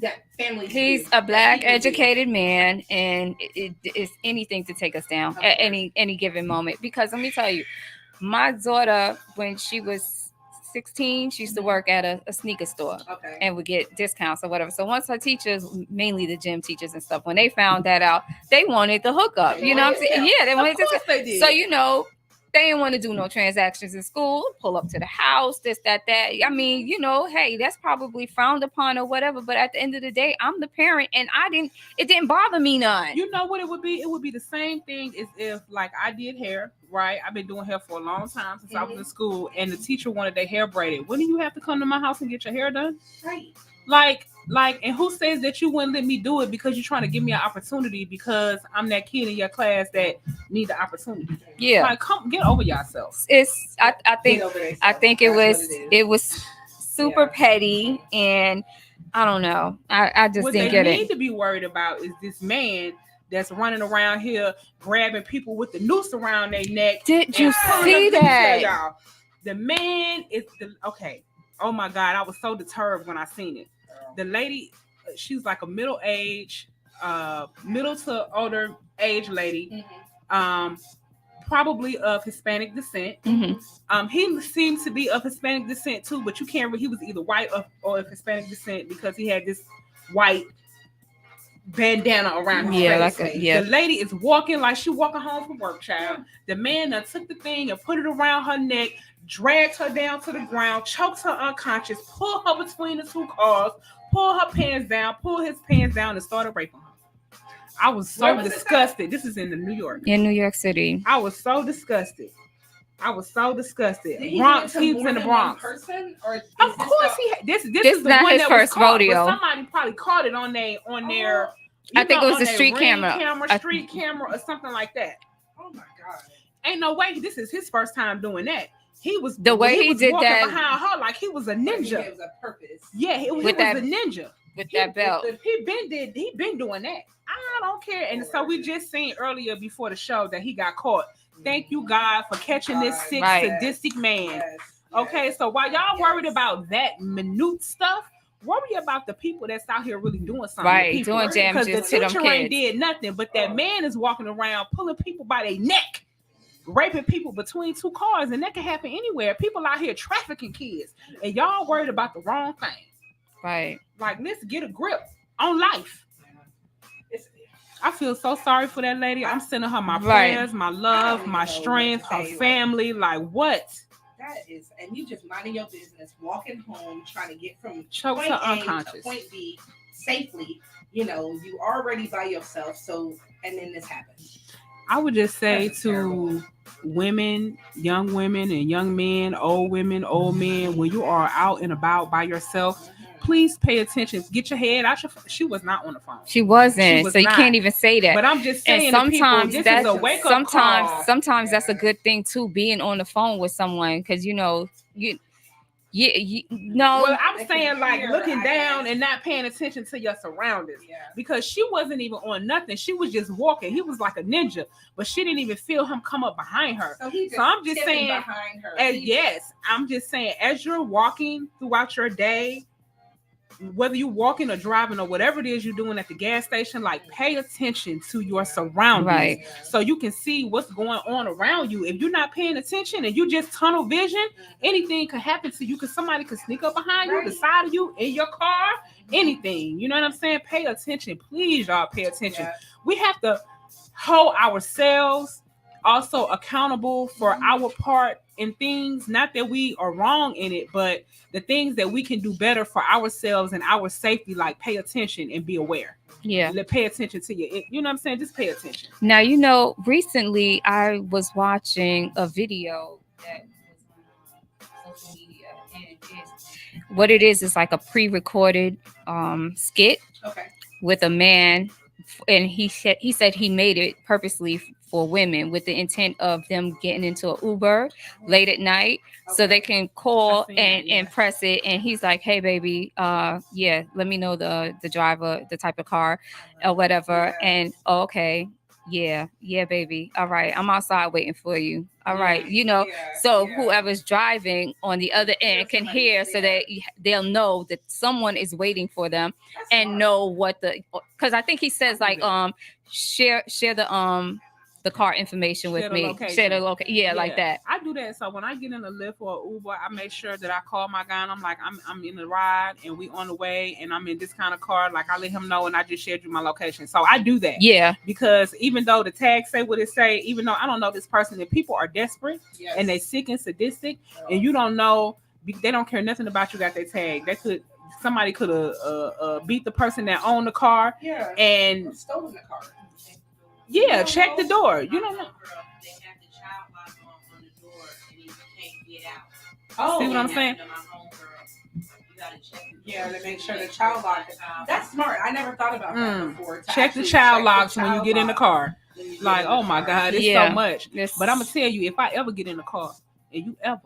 that families. He's a black educated man, and it's anything to take us down at any given moment. Because let me tell you, my daughter, when she was 16, she used to work at a sneaker store and would get discounts or whatever. So once her teachers, mainly the gym teachers and stuff, when they found that out, they wanted the hookup. You know what I'm saying? Yeah, they wanted to. They did. So they didn't want to do no transactions in school, pull up to the house, this, that. I mean, hey, that's probably frowned upon or whatever. But at the end of the day, I'm the parent, and it didn't bother me none. You know what it would be? It would be the same thing as if, like, I did hair, right? I've been doing hair for a long time since I was in school, and the teacher wanted their hair braided. When do you have to come to my house and get your hair done? Right. Like, Like, and who says that you wouldn't let me do it because you're trying to give me an opportunity because I'm that kid in your class that need the opportunity? Yeah. Like, come get over yourself. It's I think it was super petty, and I don't know. I just what didn't they get need it. to be worried about is this man that's running around here grabbing people with the noose around their neck. Did you see Let me tell that? y'all, the man is okay. Oh my God, I was so deterred when I seen it. The lady, she's like a middle to older age lady, probably of Hispanic descent. He seemed to be of Hispanic descent too, but you can't. He was either white or of Hispanic descent because he had this white bandana around his face. The lady is walking like she walking home from work, child. The man took the thing and put it around her neck, dragged her down to the ground, choked her unconscious, pulled her between the two cars, pulled her pants down, pulled his pants down, and started raping her. I was so disgusted. This is in New York. In New York City. I was so disgusted. Bronx. He was in the Bronx. Person, or of course, this is the not one his that first was caught, rodeo. But somebody probably caught it on their. I think it was the street camera or something like that. Oh my God! Ain't no way this is his first time doing that. He was the way he did that behind her like he was a ninja. It was a purpose. Yeah, he was a ninja with that belt. He been doing that. I don't care. And so we just seen earlier before the show that he got caught. Thank you, God, for catching this sick, sadistic man. Okay, so while y'all worried about that minute stuff, worry about the people that's out here really doing something. Right, doing damages to them kids. Because the teacher ain't did nothing, but that man is walking around pulling people by their neck, raping people between two cars, and that can happen anywhere. People out here trafficking kids, and y'all worried about the wrong thing. Right. Like, let's get a grip on life. I feel so sorry for that lady. I'm sending her my prayers, my love, my strength, her family. Like, what? That is, and you just minding your business, walking home, trying to get from Choked point her A unconscious to point B safely. You know, you already by yourself. So, and then this happens. I would just say to women, young women and young men, old women, old men, when you are out and about by yourself, please pay attention. Get your head out your phone. She was not on the phone. She wasn't. So you can't even say that. But I'm just saying, and sometimes people, this is a wake-up call. Sometimes that's a good thing too, being on the phone with someone, because you know no. Well, I'm saying like looking down and not paying attention to your surroundings, because she wasn't even on nothing. She was just walking. He was like a ninja, but she didn't even feel him come up behind her. So I'm just saying, behind her. I'm just saying, as you're walking throughout your day, whether you're walking or driving or whatever it is you're doing at the gas station, like pay attention to your surroundings, right? So you can see what's going on around you. If you're not paying attention and you just tunnel vision, anything could happen to you, because somebody could sneak up behind you, the side of you, in your car, anything. You know what I'm saying? Pay attention, please, y'all. Pay attention. We have to hold ourselves also accountable for our part in things. Not that we are wrong in it, but the things that we can do better for ourselves and our safety, like pay attention and be aware. Yeah. Pay attention to you know what I'm saying? Just pay attention. Now, you know, recently I was watching a video that was on social media, and what it is like a pre-recorded skit with a man, and he said he made it purposely for women with the intent of them getting into an Uber late at night so they can call and press it. And he's like, hey, baby, let me know the driver, the type of car or whatever. And okay. Yeah, baby. All right. I'm outside waiting for you. All right. You know, so whoever's driving on the other end can hear, so that they'll know that someone is waiting for them and know what because I think he says like, share the car information with me. Share the location. Yeah, like that. I do that. So when I get in a Lyft or Uber, I make sure that I call my guy and I'm like, I'm in the ride and we on the way and I'm in this kind of car. Like, I let him know and I just shared you my location. So I do that. Yeah. Because even though the tag say what it say, even though I don't know this person, and people are desperate and they sick and sadistic, and you don't know, they don't care nothing about you got their tag. Somebody could have beat the person that owned the car and stolen the car. Yeah, check the door. You don't know. They have the child lock on the door and you can't get out. Oh, see what I'm saying? Yeah, to make sure the child lock. That's smart. I never thought about that before. Check the child locks when you get in the car. Like, oh my God, it's so much. But I'm gonna tell you, if I ever get in the car and you ever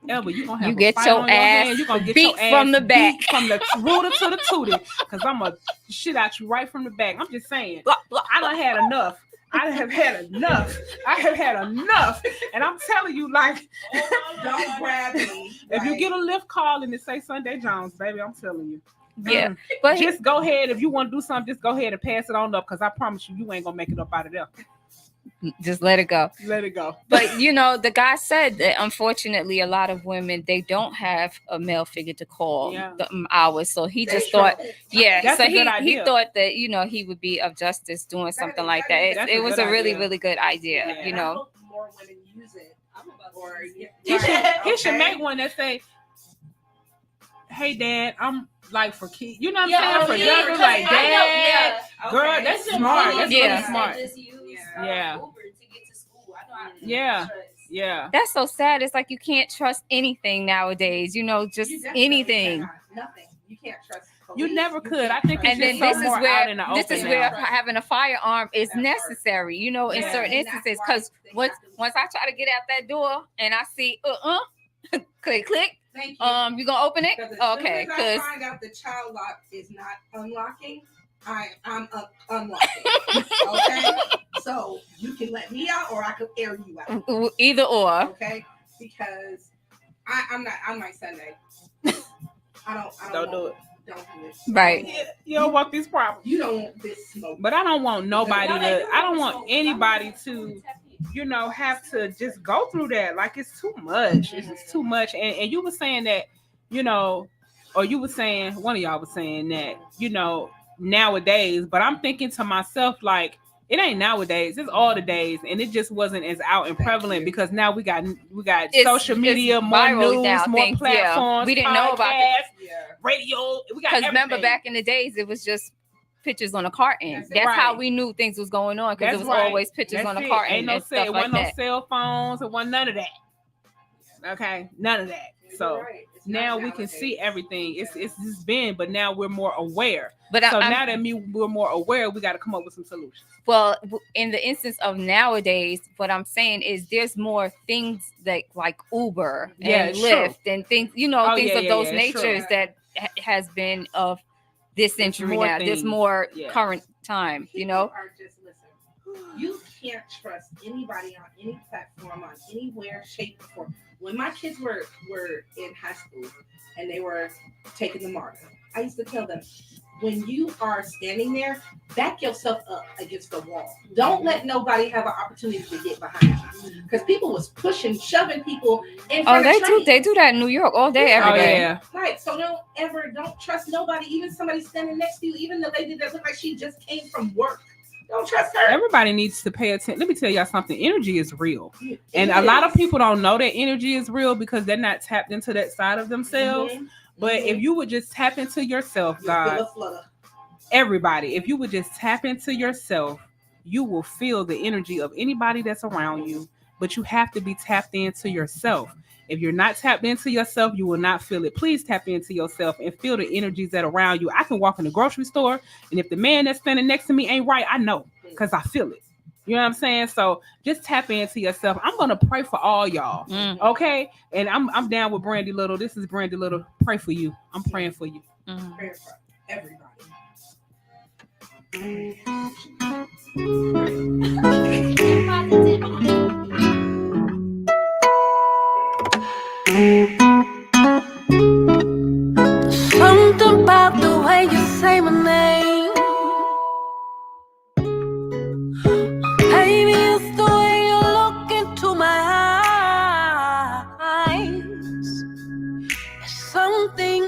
you gonna have you get fight your on your ass hand, you gonna get beat your ass from the back, beat from the rooter to the tootie, because I'm gonna shit out you right from the back. I'm just saying, I done had enough. I have had enough. And I'm telling you, like, don't grab me. If you get a lift call and it say Sunday Jones, baby, I'm telling you. Yeah, but just go ahead. If you want to do something, just go ahead and pass it on up, because I promise you ain't gonna make it up out of there. Just let it go. Let it go. But you know, the guy said that unfortunately a lot of women, they don't have a male figure to call the hours. So he just thought, That's so a good he idea. thought that, you know, he would be of justice doing something like that. It was a really, really good idea, you know. More women use it. Or He should make one that say, "Hey, Dad, I'm like for kids." You know what I'm saying? For younger, like, Dad, girl, that's smart. That's really smart. Yeah. That's so sad. It's like you can't trust anything nowadays. You know, just anything. Nothing. You can't trust. You never could. I think it's And then just so more out in the open where now. having a firearm is necessary, you know, in certain instances. Because once I try to get out that door and I see click. Thank you. You gonna open it? Okay. Because I find out the child lock is not unlocking, I'm unlocking. Okay, so you can let me out, or I could air you out. Either or. Okay, because I'm like Sunday. I don't do it. Don't do it. Right. You don't want these problems. You don't want this smoke. But I don't want nobody to. I don't want anybody to, you know, have to just go through that. Like, it's too much. It's just too much. And you were saying that, you know, or you were saying, one of y'all was saying that, you know, nowadays. But I'm thinking to myself, like, it ain't nowadays. It's all the days, and it just wasn't as out and prevalent because now we got social media, more news, now, more platforms. We didn't know about it. Radio. We got because remember back in the days, it was just pictures on a carton. That's how we knew things was going on, because it was always pictures on a carton. Ain't no and stuff like no that. cell phones. It wasn't none of that. Okay, none of that. So now we can see everything. It's just been, but now we're more aware. But now that we're more aware, we got to come up with some solutions. Well, in the instance of nowadays, what I'm saying is there's more things like Uber and Lyft and things, you know, things of those natures that has been of this century now. There's more current time, you know. You can't trust anybody on any platform, on anywhere, shape, or form. When my kids were in high school and they were taking the mark, I used to tell them, when you are standing there, back yourself up against the wall. Don't let nobody have an opportunity to get behind you. Because people was pushing, shoving people in front of trains. They do that in New York all day, every day. Yeah. Right. So don't trust nobody, even somebody standing next to you, even the lady that looked like she just came from work. Don't trust her. Everybody needs to pay attention. Let me tell y'all something. Energy is real. And a lot of people don't know that energy is real because they're not tapped into that side of themselves. Mm-hmm. But if you would just tap into yourself, God, everybody, if you would just tap into yourself, you will feel the energy of anybody that's around you. But you have to be tapped into yourself. If you're not tapped into yourself, you will not feel it. Please tap into yourself and feel the energies that are around you. I can walk in the grocery store, and if the man that's standing next to me ain't right, I know because I feel it. You know what I'm saying? So just tap into yourself. I'm gonna pray for all y'all, okay? And I'm down with Brandy Little. This is Brandy Little. Pray for you. I'm praying for you. Pray for everybody. Something about the way you say my name, baby, it's the way you look into my eyes. There's something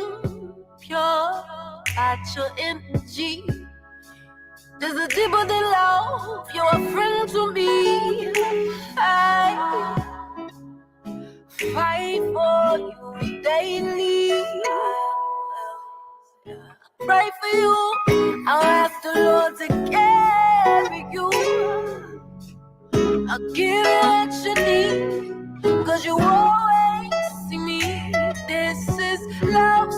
pure about your energy. There's a deeper than love. You're a friend to me. I fight for you daily. Pray for you. I'll ask the Lord to carry you. I'll give you what you need, 'cause you always see me. This is love.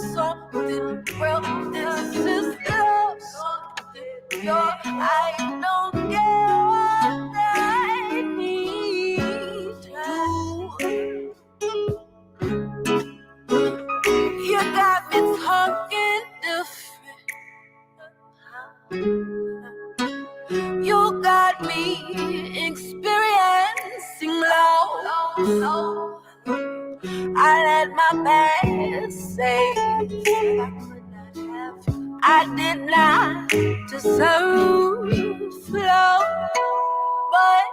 Well, this is love, something pure. I don't care what I need to. You got me talking different. You got me experiencing love. I let my past say I did not deserve love, but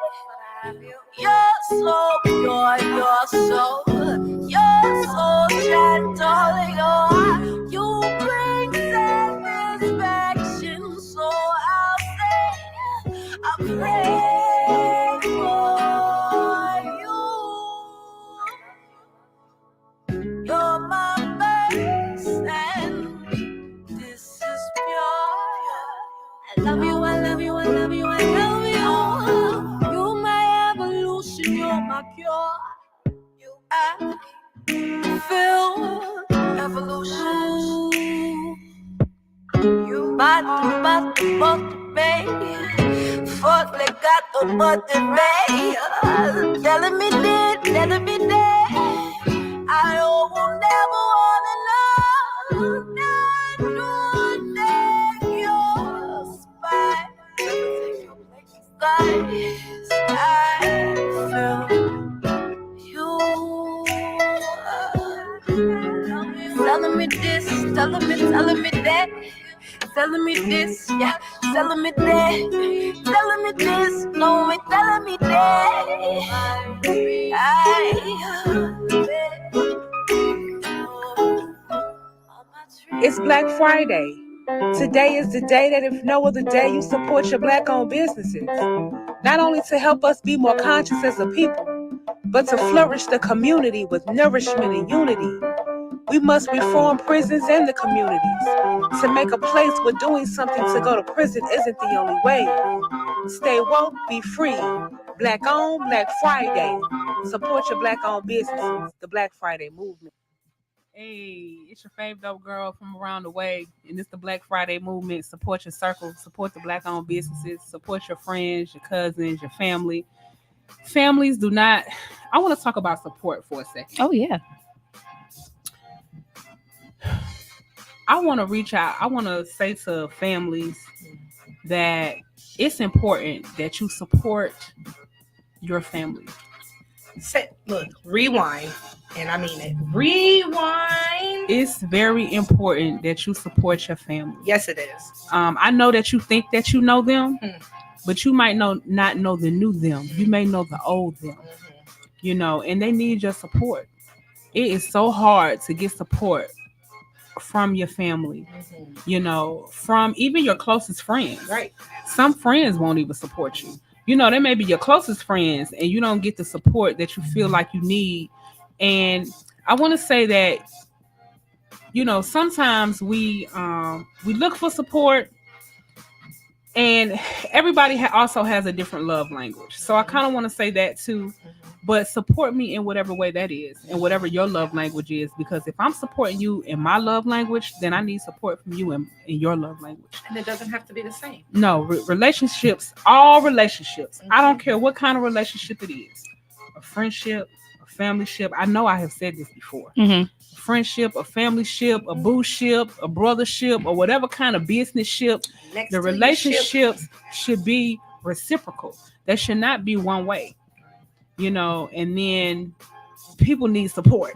you're so pure, you're so gentle, you bring satisfaction. So I'll say I pray for you. You're my best, and this is pure. I love you, I love you, I love you, I love you. You're my evolution, you're my cure. I feel evolution. You bate, baby. Fuck, they got the butter, baby. Telling me that. I will never wanna know that your spine. Guys, I feel you. Telling me this, telling me that. Telling me this, yeah, telling me that, telling me this, no, me telling me that. It's Black Friday. Today is the day that, if no other day, you support your Black-owned businesses. Not only to help us be more conscious as a people, but to flourish the community with nourishment and unity. We must reform prisons and the communities to make a place where doing something to go to prison isn't the only way. Stay woke, be free. Black-owned, Black Friday. Support your Black-owned businesses. The Black Friday movement. Hey, it's your favorite dope girl from around the way, and it's the Black Friday movement. Support your circle, support the Black-owned businesses, support your friends, your cousins, your family. Families do not. I want to talk about support for a second. Oh yeah. I want to reach out. I want to say to families that it's important that you support your family. Look, rewind, and I mean it. Rewind. It's very important that you support your family. Yes, it is. I know that you think that you know them, but you might not know the new them. You may know the old them, and they need your support. It is so hard to get support from your family, from even your closest friends. Right. Some friends won't even support you. They may be your closest friends and you don't get the support that you feel like you need. And I want to say that, sometimes we look for support, and everybody also has a different love language. So I kind of want to say that too. But support me in whatever way that is, and whatever your love language is. Because if I'm supporting you in my love language, then I need support from you in your love language. And it doesn't have to be the same. No, relationships, all relationships. I don't care what kind of relationship it is. A friendship, a family ship. I know I have said this before. A friendship, a family ship, a boo ship, a brothership, or whatever kind of business ship. The relationships should be reciprocal. They should not be one way. And then people need support.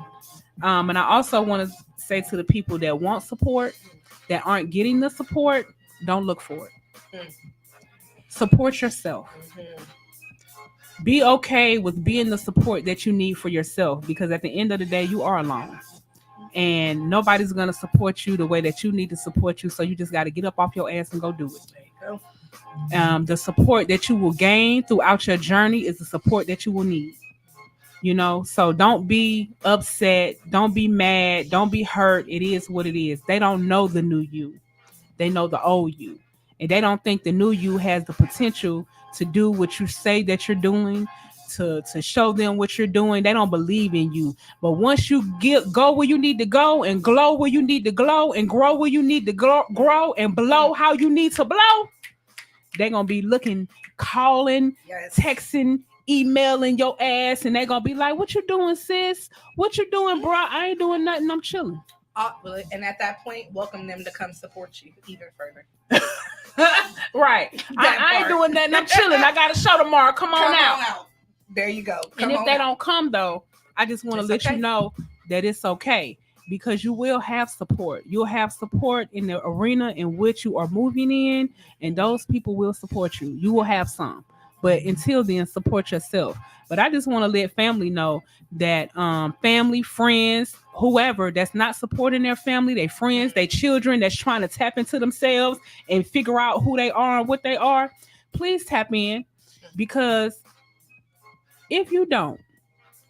And I also want to say to the people that want support, that aren't getting the support, don't look for it. Support yourself. Be okay with being the support that you need for yourself, because at the end of the day, you are alone. And nobody's going to support you the way that you need to support you. So you just got to get up off your ass and go do it. There you go. The support that you will gain throughout your journey is the support that you will need. So don't be upset, don't be mad, don't be hurt. It is what it is. They don't know the new you. They know the old you. And they don't think the new you has the potential to do what you say that you're doing, to show them what you're doing. They don't believe in you. But once you go where you need to go and glow where you need to glow and grow where you need to grow and blow how you need to blow, they're going to be looking, calling, texting, emailing your ass, and they're going to be like, what you doing, sis? What you doing, bro? I ain't doing nothing. I'm chilling. Well, and at that point, welcome them to come support you even further. Right. I ain't doing nothing. I'm chilling. I got a show tomorrow. Come on out. There you go. And if they don't come, though, I just want to let you know that it's okay, because you will have support. You'll have support in the arena in which you are moving in, and those people will support you. You will have some. But until then, support yourself. But I just want to let family know that family, friends, whoever that's not supporting their family, their friends, their children, that's trying to tap into themselves and figure out who they are and what they are, please tap in. Because if you don't,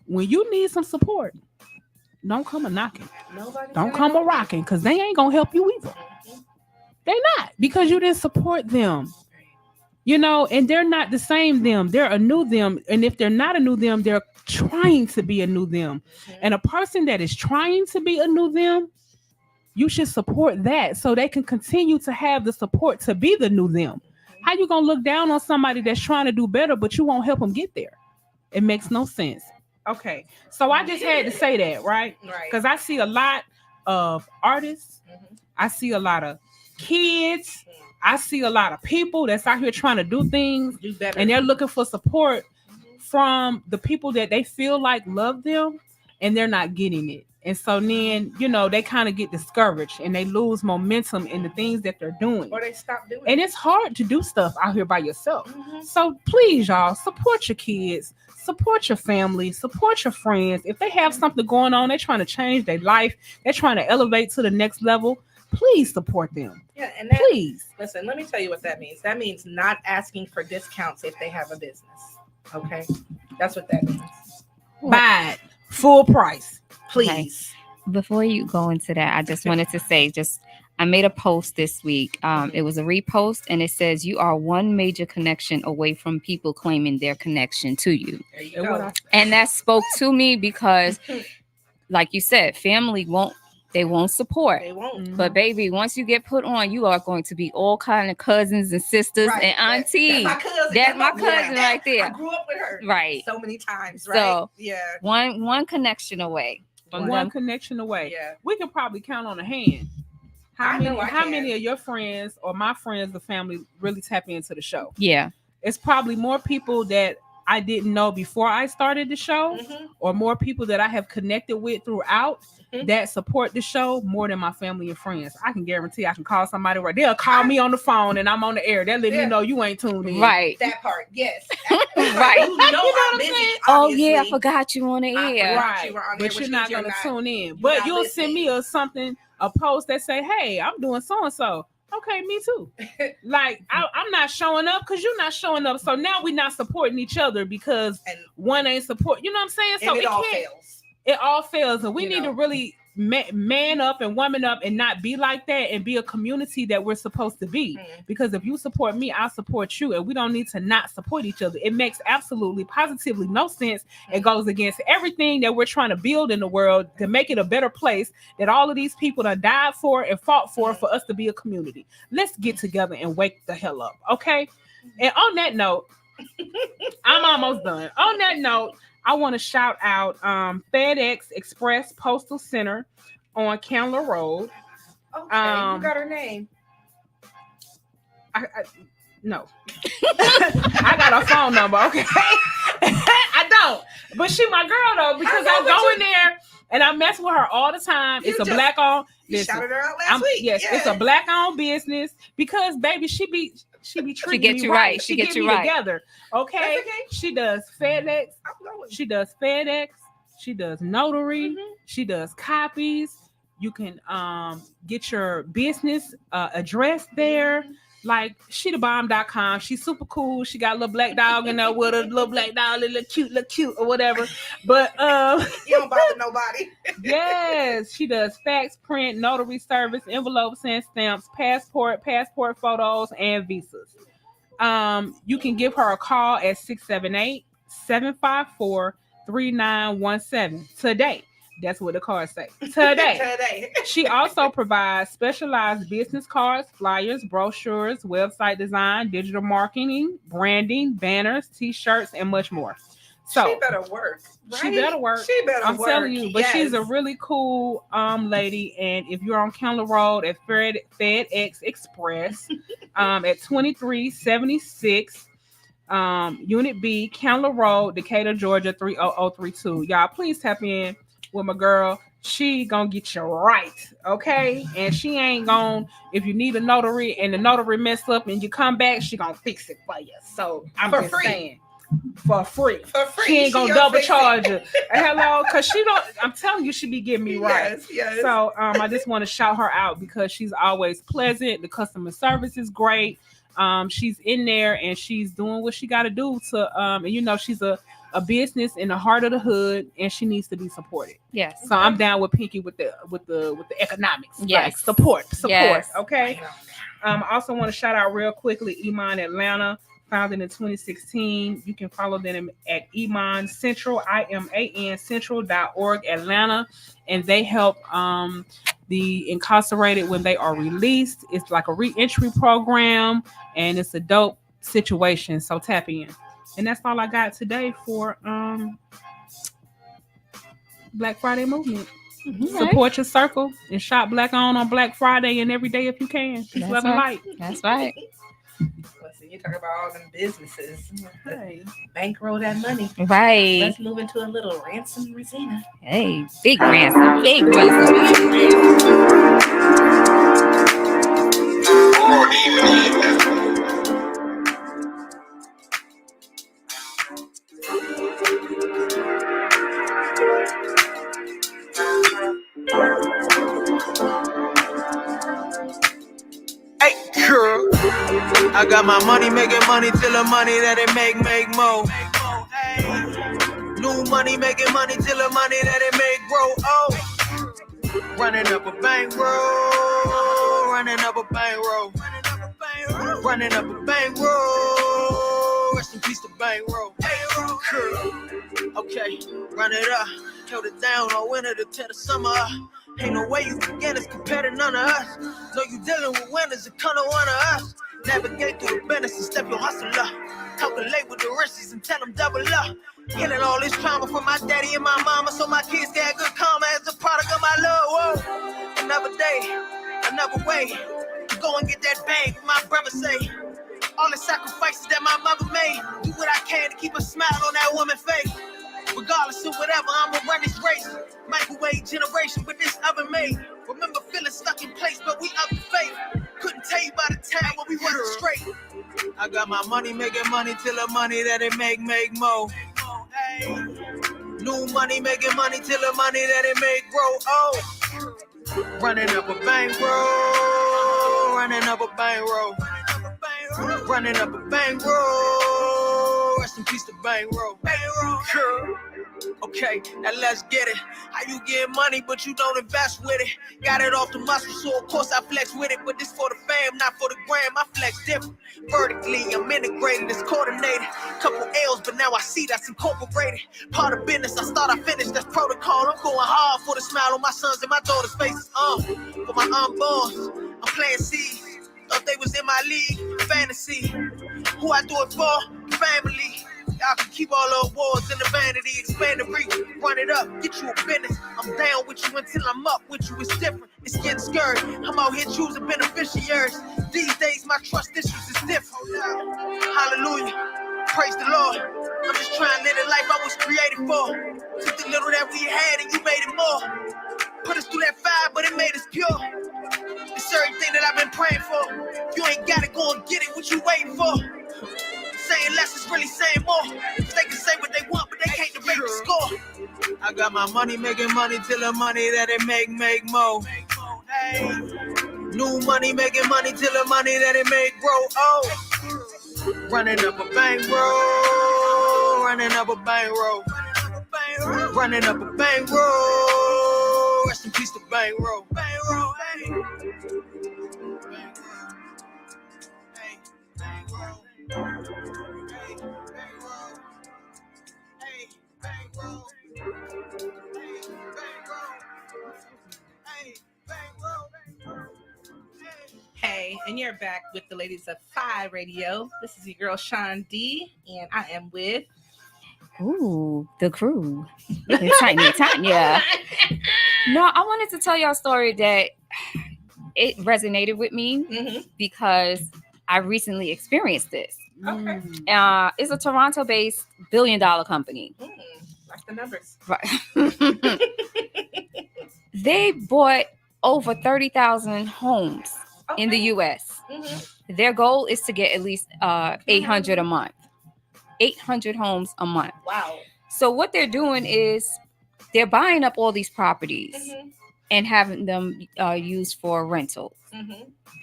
when you need some support, don't come a knocking. Don't come a rocking, because they ain't going to help you either. They not, because you didn't support them. You know, and they're not the same them. They're a new them. And if they're not a new them, they're trying to be a new them. And a person that is trying to be a new them, you should support that so they can continue to have the support to be the new them. How you going to look down on somebody that's trying to do better, but you won't help them get there? It makes no sense. Okay. So I just had to say that, right? Because I see a lot of artists. I see a lot of kids. I see a lot of people that's out here trying to do things, and they're looking for support from the people that they feel like love them, and they're not getting it. And so then, you know, they kind of get discouraged and they lose momentum in the things that they're doing. Or they stop doing it. And it's hard to do stuff out here by yourself. So please, y'all, support your kids, support your family, support your friends. If they have something going on, they're trying to change their life, they're trying to elevate to the next level, please support them. Yeah, and please. Listen, let me tell you what that means. That means not asking for discounts if they have a business. Okay? That's what that means. Buy it full price, please. Okay. Before you go into that, I just wanted to say, I made a post this week. It was a repost, and it says, you are one major connection away from people claiming their connection to you. There you go. And that spoke to me because, like you said, family won't support. They won't. But baby, once you get put on, you are going to be all kind of cousins and sisters and aunties. That's my cousin right there. I grew up with her. Right. So many times, right? So yeah. One connection away. One connection away. Yeah. We can probably count on a hand. How many of your friends or my friends or family really tap into the show? Yeah. It's probably more people that I didn't know before I started the show, or more people that I have connected with throughout that support the show more than my family and friends. I can guarantee I can call somebody where they'll call me on the phone and I'm on the air. They'll let me know you ain't tuned in. Right. That part, yes. Right. You know I'm busy, oh yeah, I forgot you on the air. Right. But you're not gonna tune in. But you'll send me a post that say, hey, I'm doing so and so. Okay, me too. Like I'm not showing up because you're not showing up. So now we're not supporting each other because one ain't support. You know what I'm saying? So it all fails. It all fails, and we need to really man up and woman up and not be like that and be a community that we're supposed to be. Because if you support me, I'll support you, and we don't need to not support each other. It makes absolutely positively no sense. It goes against everything that we're trying to build in the world to make it a better place that all of these people that died for and fought for us to be a community. Let's get together and wake the hell up, okay? And on that note, I'm almost done. On that note, I want to shout out FedEx Express Postal Center on Candler Road. Okay, you got her name. No. I got her phone number, okay? I don't. But she my girl, though, because I go in there and I mess with her all the time. It's a black-owned. You shouted her out last week. Yes, it's a black-owned business because, baby, she be treating me right. She get you me right. Together. Okay? She does FedEx. She does FedEx. She does notary. She does copies. You can get your business address there. Like SheTheBomb.com. She's super cool. She got a little black dog in there with a little black dog, look cute or whatever. But you don't bother nobody. Yes, she does fax, print, notary service, envelopes and stamps, passport photos, and visas. You can give her a call at 754-3917 today. That's what the card say. Today. She also provides specialized business cards, flyers, brochures, website design, digital marketing, branding, banners, t-shirts, and much more. So she better work. Right? She better work. I'm telling you. But she's a really cool lady. And if you're on Candler Road at FedEx Express at 2376 Unit B, Candler Road, Decatur, Georgia 30032. Y'all, please tap in with my girl. She gonna get you right, okay? And she ain't gonna, if you need a notary and the notary mess up and you come back, she gonna fix it for you. So I'm just saying, for free. She ain't gonna double charge you. Hello, because she don't. I'm telling you, she be getting me right. Yes. So I just want to shout her out because she's always pleasant. The customer service is great. She's in there and she's doing what she got to do to. And you know, she's a business in the heart of the hood, and she needs to be supported. Yes. So I'm down with Pinky with the economics. Yes. Like support. Yes. Okay. I also want to shout out real quickly Iman Atlanta, founded in 2016. You can follow them at Iman Central, IMAN Central.org Atlanta, and they help the incarcerated when they are released. It's like a re-entry program, and it's a dope situation. So tap in. And that's all I got today for Black Friday movement. Mm-hmm. Support your circle and shop black on Black Friday and every day if you can. Peace, love, and light. That's right. Listen, you talk about all them businesses. Hey. Bankroll that money. Right. Let's move into a little ransom, Rosina. Hey, big ransom. Big ransom. Hey, girl, I got my money making money till the money that it make more. New money making money till the money that it make grow. Oh, running up a bankroll, running up a bankroll, running up a bankroll. Rest in peace to bankroll. Girl, okay, run it up, held it down all winter to tear the summer up. Ain't no way you can get us compared to none of us. Know you dealing with winners, it kinda one of us. Navigate through the business and step your hustle up. Calculate with the risks and tell them double up. Killing all this trauma from my daddy and my mama, so my kids got good karma as a product of my love. Whoa. Another day, another way. Go and get that bag, my brother say. All the sacrifices that my mother made. Do what I can to keep a smile on that woman's face. Regardless of whatever, I'ma run this race. Microwave generation, but this oven made. Remember feeling stuck in place, but we up to faith. Couldn't tell you by the time when we wasn't straight. I got my money making money till the money that it make more. New money making money till the money that it make grow. Oh, running up a bankroll, running up a bankroll, running up a bankroll. Rest in peace to bankroll. Girl. Okay, now let's get it. How you get money, but you don't invest with it? Got it off the muscle, so of course I flex with it. But this for the fam, not for the gram. I flex different. Vertically, I'm integrated, it's coordinated. Couple L's, but now I see that's incorporated. Part of business, I start, I finish, that's protocol. I'm going hard for the smile on my sons and my daughters' faces. For my unborns, I'm playing C. Thought they was in my league, fantasy. Who I do it for? Family. Y'all can keep all the awards in the vanity, expand the reach, run it up, get you a business. I'm down with you until I'm up with you. It's different, it's getting scary. I'm out here choosing beneficiaries. These days, my trust issues is different. Hallelujah, praise the Lord. I'm just trying to live the life I was created for. Took the little that we had and you made it more. Put us through that fire, but it made us pure. It's everything that I've been praying for. You ain't gotta go and get it, what you waiting for? Saying less is really saying more. They can say what they want, but they can't debate the score. I got my money making money till the money that it make more. New money making money till the money that it make grow. Oh, running up a bankroll, running up a bankroll, running up a bankroll. Rest in peace to bankroll. Bankroll, hey. Ear back with the ladies of Flaava Radio. This is your girl Sean D, and I am with the crew. Tanya. No, I wanted to tell y'all a story that it resonated with me because I recently experienced this. Okay. It's a Toronto-based billion-dollar company. Like the numbers. Right. They bought over 30,000 homes in the U.S. Their goal is to get at least 800 a month. 800 homes a month. Wow. So what they're doing is they're buying up all these properties and having them used for rentals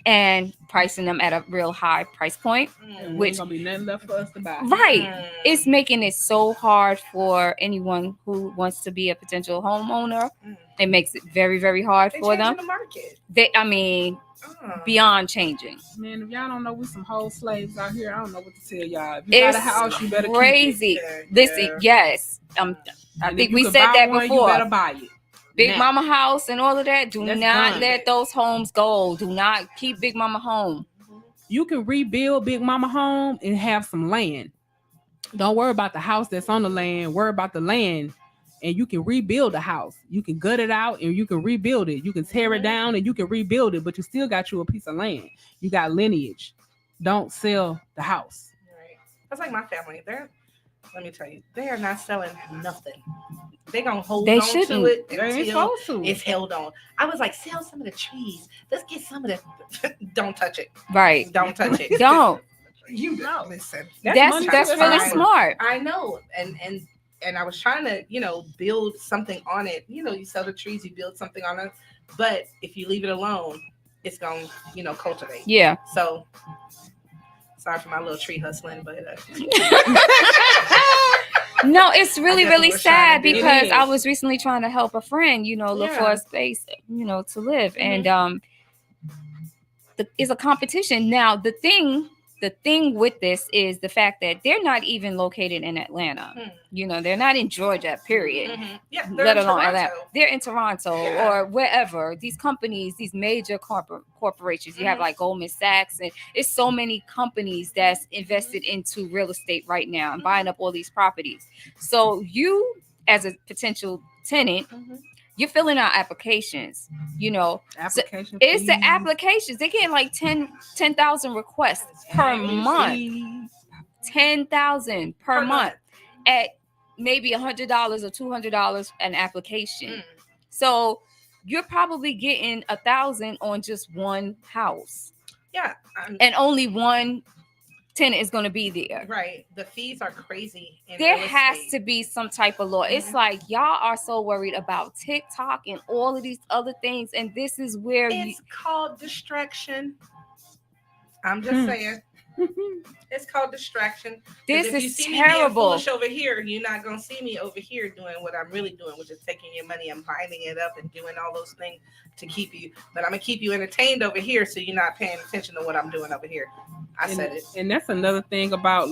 and pricing them at a real high price point, which ain't gonna be nothing left for us to buy. Right. It's making it so hard for anyone who wants to be a potential homeowner. It makes it very, very hard for them. The market. Beyond changing. Man, if y'all don't know, we some whole slaves out here. I don't know what to tell y'all. If you It's got a house, you better crazy. keep it. Listen, yes. I think we said that before. You better buy it. Big Mama house and all of that. Do That's not done. let those homes go. Do not keep Big Mama home. You can rebuild Big Mama home and have some land. Don't worry about the house that's on the land. Worry about the land, and you can rebuild the house. You can gut it out and you can rebuild it. You can tear it down and you can rebuild it, but you still got you a piece of land. You got lineage. Don't sell the house. Right. That's like my family. Let me tell you, they are not selling nothing. They're going to hold on to it until it's held on. I was like, sell some of the trees. Let's get some of the... Don't touch it. Right. Don't touch it. Don't. You know. Listen. That's really smart. I know. And I was trying to, build something on it. You sell the trees, you build something on it. But if you leave it alone, it's going to, cultivate. Yeah. So... Sorry for my little tree hustling, but no, it's really, really sad because I was was recently trying to help a friend, look for a space, to live. And it's a competition. Now, the thing with this is the fact that they're not even located in Atlanta. They're not in Georgia, period. Yeah, let alone Atlanta. They're in Toronto or wherever. These companies, these major corporations, you have like Goldman Sachs, and it's so many companies that's invested into real estate right now and buying up all these properties. So you, as a potential tenant, you're filling out applications, Application it's the applications. They're getting like 10,000 requests per month. 10,000 per month at maybe $100 or $200 an application. So you're probably getting 1,000 on just one house. Yeah. And only one tenant is going to be there. Right. The fees are crazy. There has to be some type of law. It's like y'all are so worried about TikTok and all of these other things, and this is where it's called distraction. I'm just saying. It's called distraction. This if is you see terrible. Me being foolish over here, you're not gonna see me over here doing what I'm really doing, which is taking your money and binding it up and doing all those things to keep you. But I'm gonna keep you entertained over here, so you're not paying attention to what I'm doing over here. I said it. And that's another thing about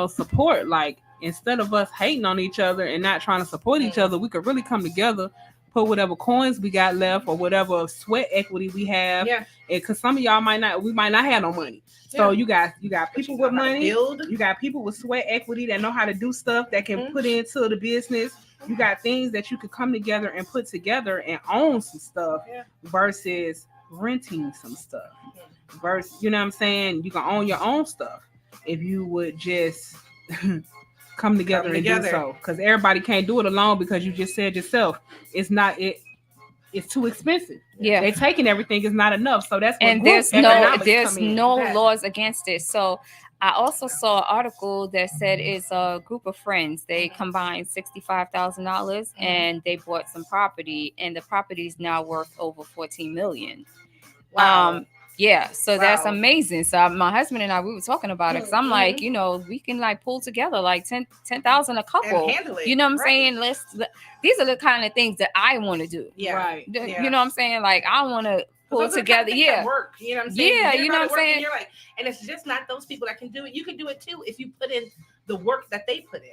support. Like instead of us hating on each other and not trying to support each other, we could really come together. Put whatever coins we got left or whatever sweat equity we have. Yeah. Because some of y'all might not have no money. So you got people with money. You got people with sweat equity that know how to do stuff that can put into the business. You got things that you could come together and put together and own some stuff versus renting some stuff. Versus, you know what I'm saying? You can own your own stuff if you would just come together and do so, because everybody can't do it alone, because you just said yourself it's too expensive. They're taking everything, is not enough. So that's what and there's no laws against it. So I also saw an article that said it's a group of friends. They combined $65,000 and they bought some property, and the property is now worth over $14 million. Wow. So that's amazing. So my husband and I, we were talking about it, because I'm like, we can like pull together like 10,000 a couple. And handle it. You know what I'm saying? These are the kind of things that I want to do. Yeah. Right. You know what I'm saying? Like I want to pull together. That work. You know what I'm saying? Yeah. You know what I'm saying? And you're like, and it's just not those people that can do it. You can do it too if you put in the work that they put in.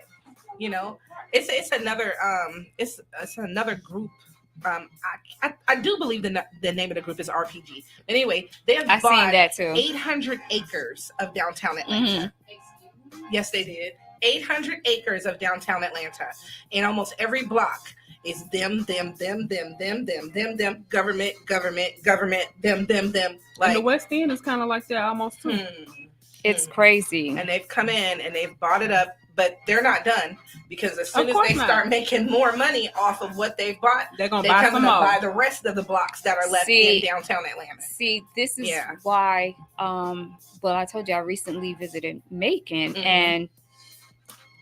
It's another it's another group I do believe the name of the group is RPG. Anyway, they have I bought seen that too. 800 acres of downtown Atlanta. Yes, they did. 800 acres of downtown Atlanta, and almost every block is them, government, them. Like, and the West End is kind of like that almost too. It's crazy. And they've come in and they've bought it up, but they're not done, because as soon as they start making more money off of what they've bought, they're gonna buy some more. Buy the rest of the blocks that are left in downtown Atlanta. See, this is why. Well, I told you I recently visited Macon, and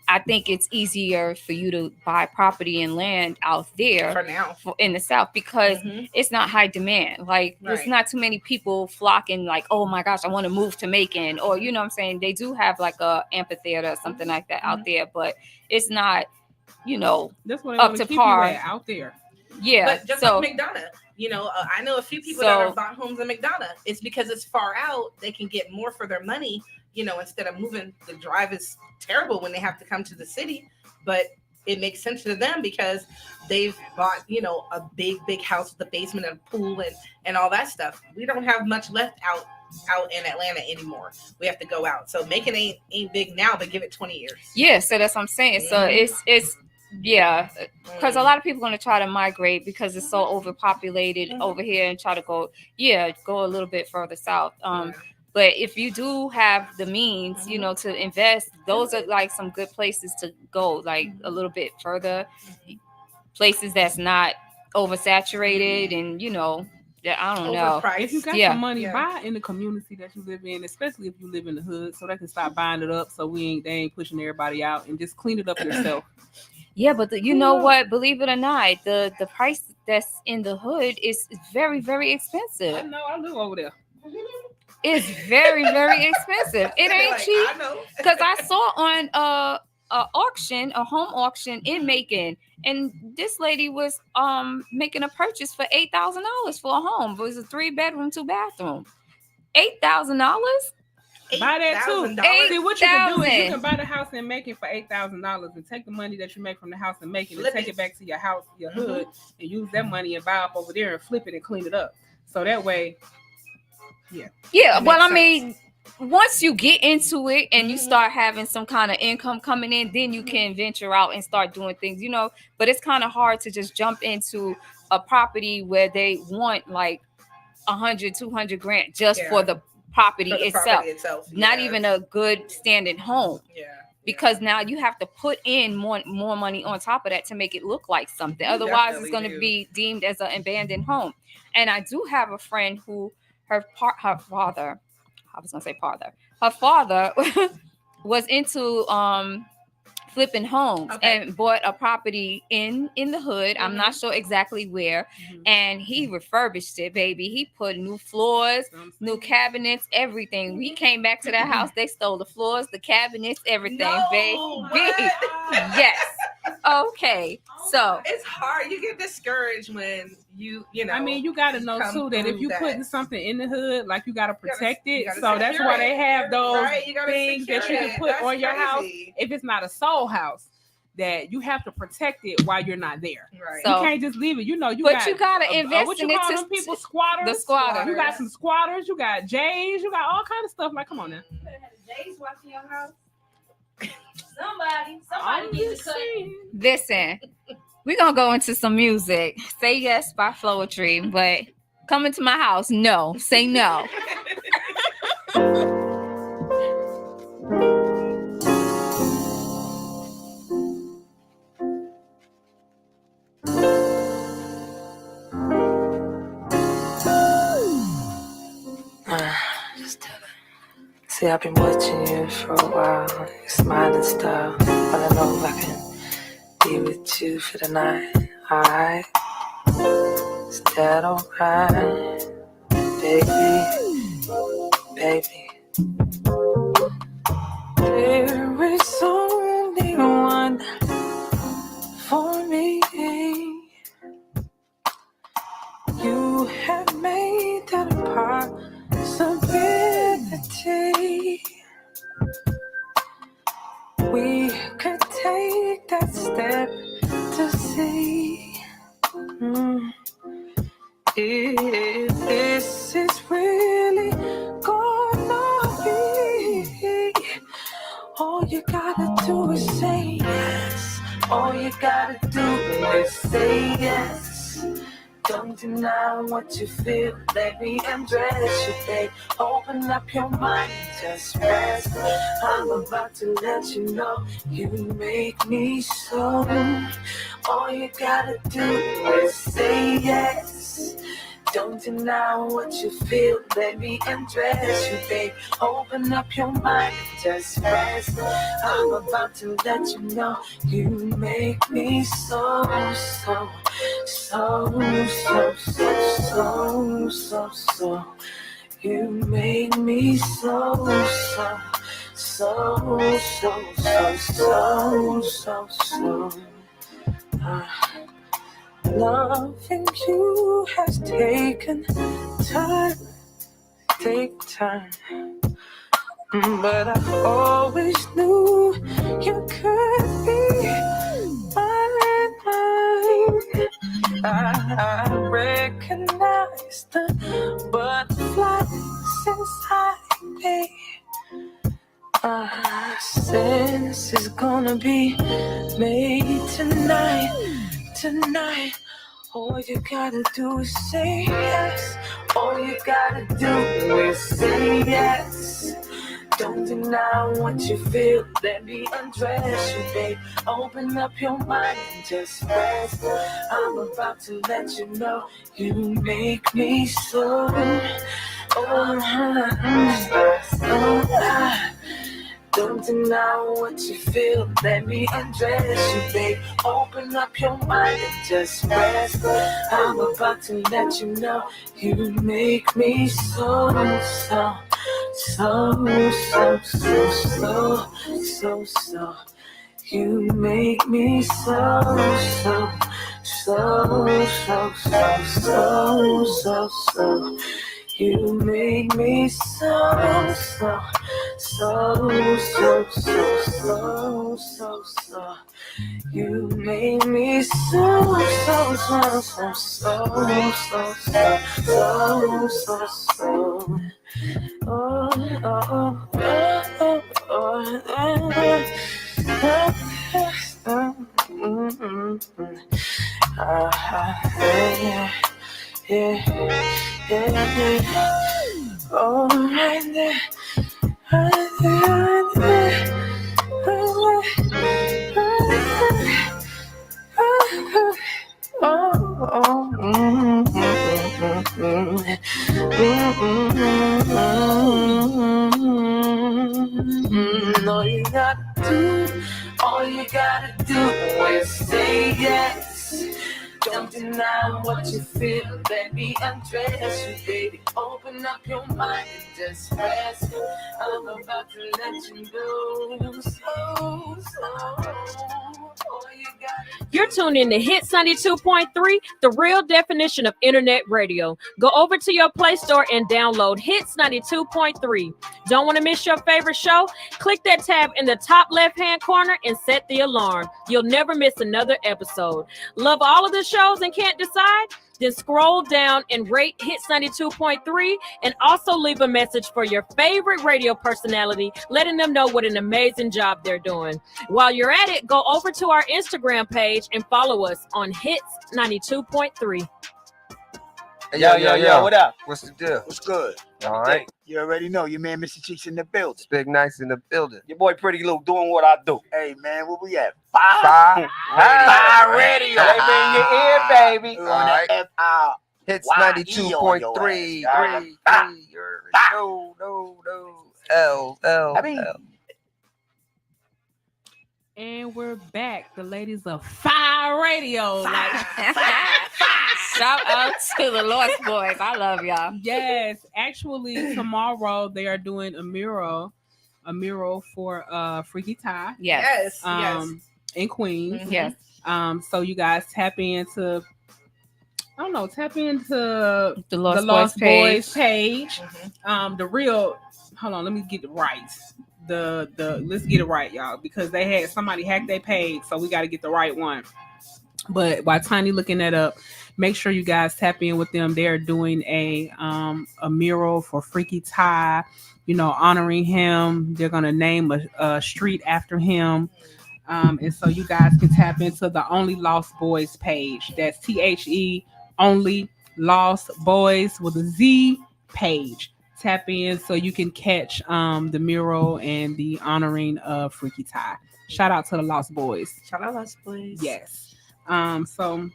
I think it's easier for you to buy property and land out there for now in the South, because it's not high demand. Like there's not too many people flocking like, oh my gosh, I want to move to Macon, or you know what I'm saying? They do have like a amphitheater or something like that out there, but it's not, you know, up to par out there. Yeah. But just like McDonough, you know, I know a few people that have bought homes in McDonough. It's because it's far out. They can get more for their money, you know, instead of moving. The drive is terrible when they have to come to the city, but it makes sense to them because they've bought, you know, a big house with a basement and a pool and all that stuff. We don't have much left out in Atlanta anymore. We have to go out. So Macon ain't big now, but give it 20 years. Yeah, so that's what I'm saying. So it's yeah, because a lot of people are going to try to migrate because it's so overpopulated over here and try to go a little bit further south. But if you do have the means, you know, to invest, those are like some good places to go, like a little bit further, places that's not oversaturated and, you know, I don't know. If you got some money, buy in the community that you live in, especially if you live in the hood, so they can stop buying it up so they ain't pushing everybody out, and just clean it up yourself. Yeah, but you know what? Believe it or not, the price that's in the hood is very, very expensive. I know. I live over there. It's very, very expensive. It ain't cheap. Because I saw on a home auction in Macon, and this lady was making a purchase for $8,000 for a home. It was a 3-bedroom, 2-bathroom. $8,000. Buy that too. See, what you can do is you can buy the house in Macon for $8,000 and take the money that you make from the house in Macon and take it back to your house, your hood, and use that money and buy up over there and flip it and clean it up. So that way, yeah. Well, I mean, once you get into it and you start having some kind of income coming in, then you can venture out and start doing things, you know. But it's kind of hard to just jump into a property where they want like 100, 200 grand just for the property itself. Not even a good standing home. Because now you have to put in more money on top of that to make it look like something. Otherwise, it's going to be deemed as an abandoned home. And I do have a friend who her father was into flipping homes and bought a property in the hood. I'm not sure exactly where. And he refurbished it, baby. He put new floors, new cabinets, everything. We came back to that house. They stole the floors, the cabinets, everything, baby. Yes. Okay. So it's hard. You get discouraged when you know. I mean, you got to know too that if you putting something in the hood, like you got to protect it. So that's why they have those things that you can put on your house. If it's not a soul house, that you have to protect it while you're not there. Right. So, you can't just leave it. You know, you gotta invest what you in call it. Them people squatters. The squatters. You got some squatters. You got Jays. You got all kind of stuff. Like, come on now. You better have Jays watching your house. Somebody needs to cut. Listen, we're gonna go into some music. Say Yes by Poetry, but coming to my house, no. Say no. See, I've been watching you for a while, your smiling style. Wanna know if I can be with you for the night, alright? Is that alright, baby? There is only one for me. You have made that a possibility. We could take that step to see you gotta do is say yes. All you gotta do is say yes. Don't deny what you feel. Let me undress you, babe. Open up your mind and just rest. I'm about to let you know you make me so. All you gotta do is say yes. Don't deny what you feel. Let me undress you, babe. Open up your mind and just rest. I'm about to let you know you make me so. You make me so. Loving you has taken time, but I always knew you could be mine. I recognize the butterflies inside me. Sense is gonna be made tonight. All you gotta do is say yes. All you gotta do is say yes. Don't deny what you feel. Let me undress you, babe. Open up your mind and just rest. I'm about to let you know you make me so. Don't deny what you feel. Let me undress you, babe. Open up your mind and just rest. I'm about to let you know you make me so. You make me so. You make me so. You make me so. All right there. All you gotta do is say yes. Don't deny what you feel. Let me undress you, baby. Open up your mind and just rest. I'm about to let you know. You're tuned in to Hits 92.3, the real definition of internet radio. Go over to your Play Store and download Hits 92.3. Don't want to miss your favorite show? Click that tab in the top left-hand corner and set the alarm. You'll never miss another episode. Love all of the shows and can't decide? Then scroll down and rate Hits 92.3 and also leave a message for your favorite radio personality, letting them know what an amazing job they're doing. While you're at it, go over to our Instagram page and follow us on Hits 92.3. Hey, yo, what up? What's the deal? What's good? All right. You already know your man, Mr. Cheeks, in the building. Big Nice in the building. Your boy, Pretty Luke, doing what I do. Hey, man, where we at? Fire Radio. Flavva In Ya Ear, baby. All right. Hits 92.3. No. And we're back. The ladies of Fire Radio. Shout out to the Lost Boys. I love y'all. Yes. Actually, tomorrow they are doing a mural for Freaky Ty. Yes. In Queens. Mm-hmm. Yes. So you guys tap into the Lost Boys page. Mm-hmm. Hold on, let me get it right. Let's get it right, y'all, because they had somebody hack their page, so we got to get the right one. But while Tiny looking that up, make sure you guys tap in with them. They're doing a mural for Freaky Ty. honoring him. They're gonna name a street after him. And so you guys can tap into the Only Lost Boys page. That's Only Lost Boys with a Z page. Tap in so you can catch the mural and the honoring of Freaky Ty. Shout out to the Lost Boys. Shout out Lost Boys. Yes. So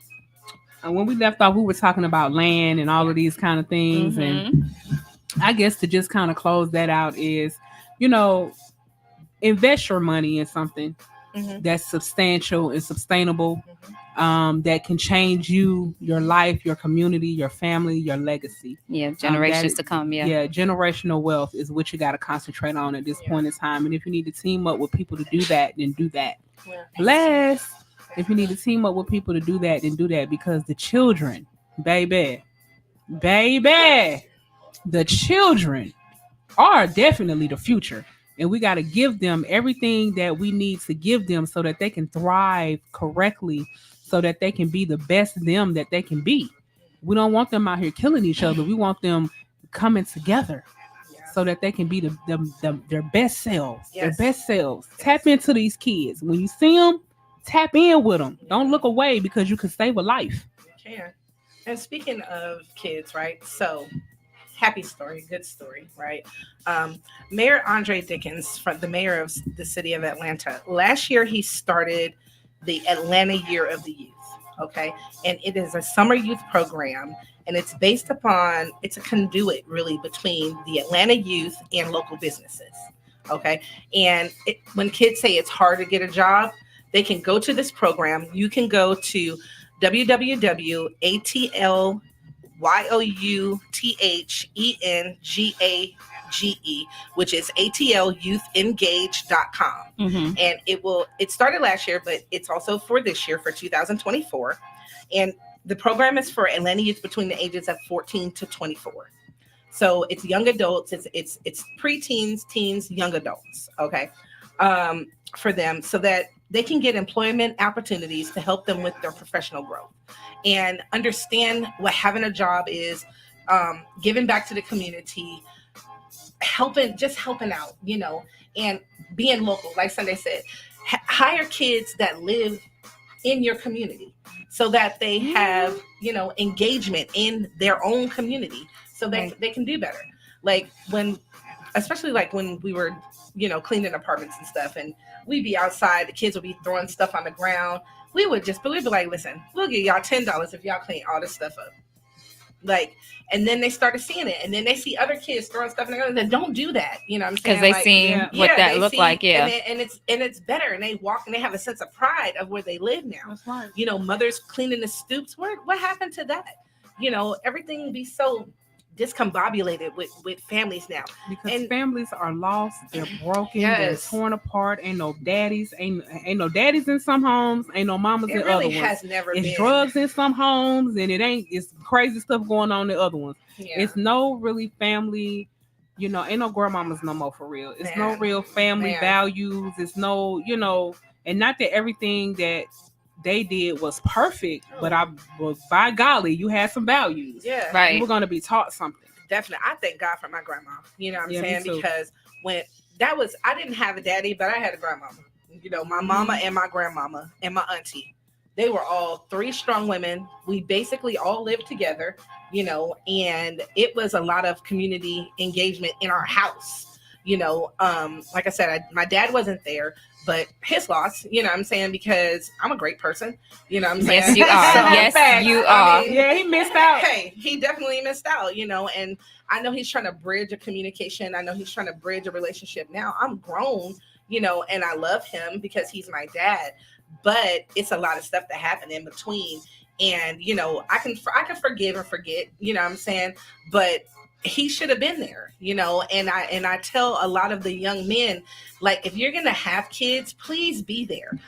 when we left off, we were talking about land and all of these kind of things. And I guess to just kind of close that out is, invest your money in something that's substantial and sustainable, that can change you, your life, your community, your family, your legacy. Yeah, generations to come. Yeah, generational wealth is what you got to concentrate on at this point in time. And if you need to team up with people to do that, then do that. Bless. If you need to team up with people to do that, then do that, because the children, baby, the children are definitely the future. And we got to give them everything that we need to give them so that they can thrive correctly, so that they can be the best them that they can be. We don't want them out here killing each other. We want them coming together so that they can be their best selves. Yes. Their best selves. Tap into these kids. When you see them, tap in with them. Don't look away, because you can save a life. You can. And speaking of kids, right? So, happy story, good story, right? Mayor Andre Dickens, the mayor of the city of Atlanta, last year he started the Atlanta Year of the Youth. Okay, and it is a summer youth program, and it's based upon, it's a conduit really between the Atlanta youth and local businesses. Okay, and when kids say it's hard to get a job, they can go to this program. You can go to www.atlyouthengage, which is atlyouthengage.com. And it started last year, but it's also for this year, for 2024. And the program is for Atlanta youth between the ages of 14 to 24. So it's young adults, it's preteens, teens, young adults, okay, for them, so that they can get employment opportunities to help them with their professional growth and understand what having a job is, giving back to the community, helping out, and being local. Like Sunday said, hire kids that live in your community so that they have, engagement in their own community, so that they can do better. Especially when we were, cleaning apartments and stuff, and we'd be outside, the kids would be throwing stuff on the ground. We'd be like, listen, we'll give y'all $10 if y'all clean all this stuff up. And then they started seeing it, and then they see other kids throwing stuff in the ground. Then don't do that, what I'm saying? Because they seen what that looked like, and it's better, and they walk and they have a sense of pride of where they live now. That's right. Mothers cleaning the stoops. What happened to that? Everything be so discombobulated with families now, because families are lost, they're broken, they're torn apart. Ain't no daddies in some homes, ain't no mamas in other ones. Has never it's been. Drugs in some homes, and it's crazy stuff going on in other ones. It's no really family, ain't no grandmamas no more, for real. It's no real family values. It's no, and not that everything that they did was perfect, but by golly, you had some values. Yeah, right. You were going to be taught something. Definitely. I thank God for my grandma. You know what I'm saying? Me too. Because I didn't have a daddy, but I had a grandmama. My mama and my grandmama and my auntie. They were all three strong women. We basically all lived together, and it was a lot of community engagement in our house. Like I said, my dad wasn't there, but his loss, what I'm saying, because I'm a great person, what I'm saying? Yes, you are. Yes, you are. He missed out. Hey, he definitely missed out, and I know he's trying to bridge a communication. I know he's trying to bridge a relationship. Now I'm grown, and I love him because he's my dad, but it's a lot of stuff that happened in between. And, I can forgive and forget, what I'm saying, but he should have been there, and I tell a lot of the young men, if you're going to have kids, please be there.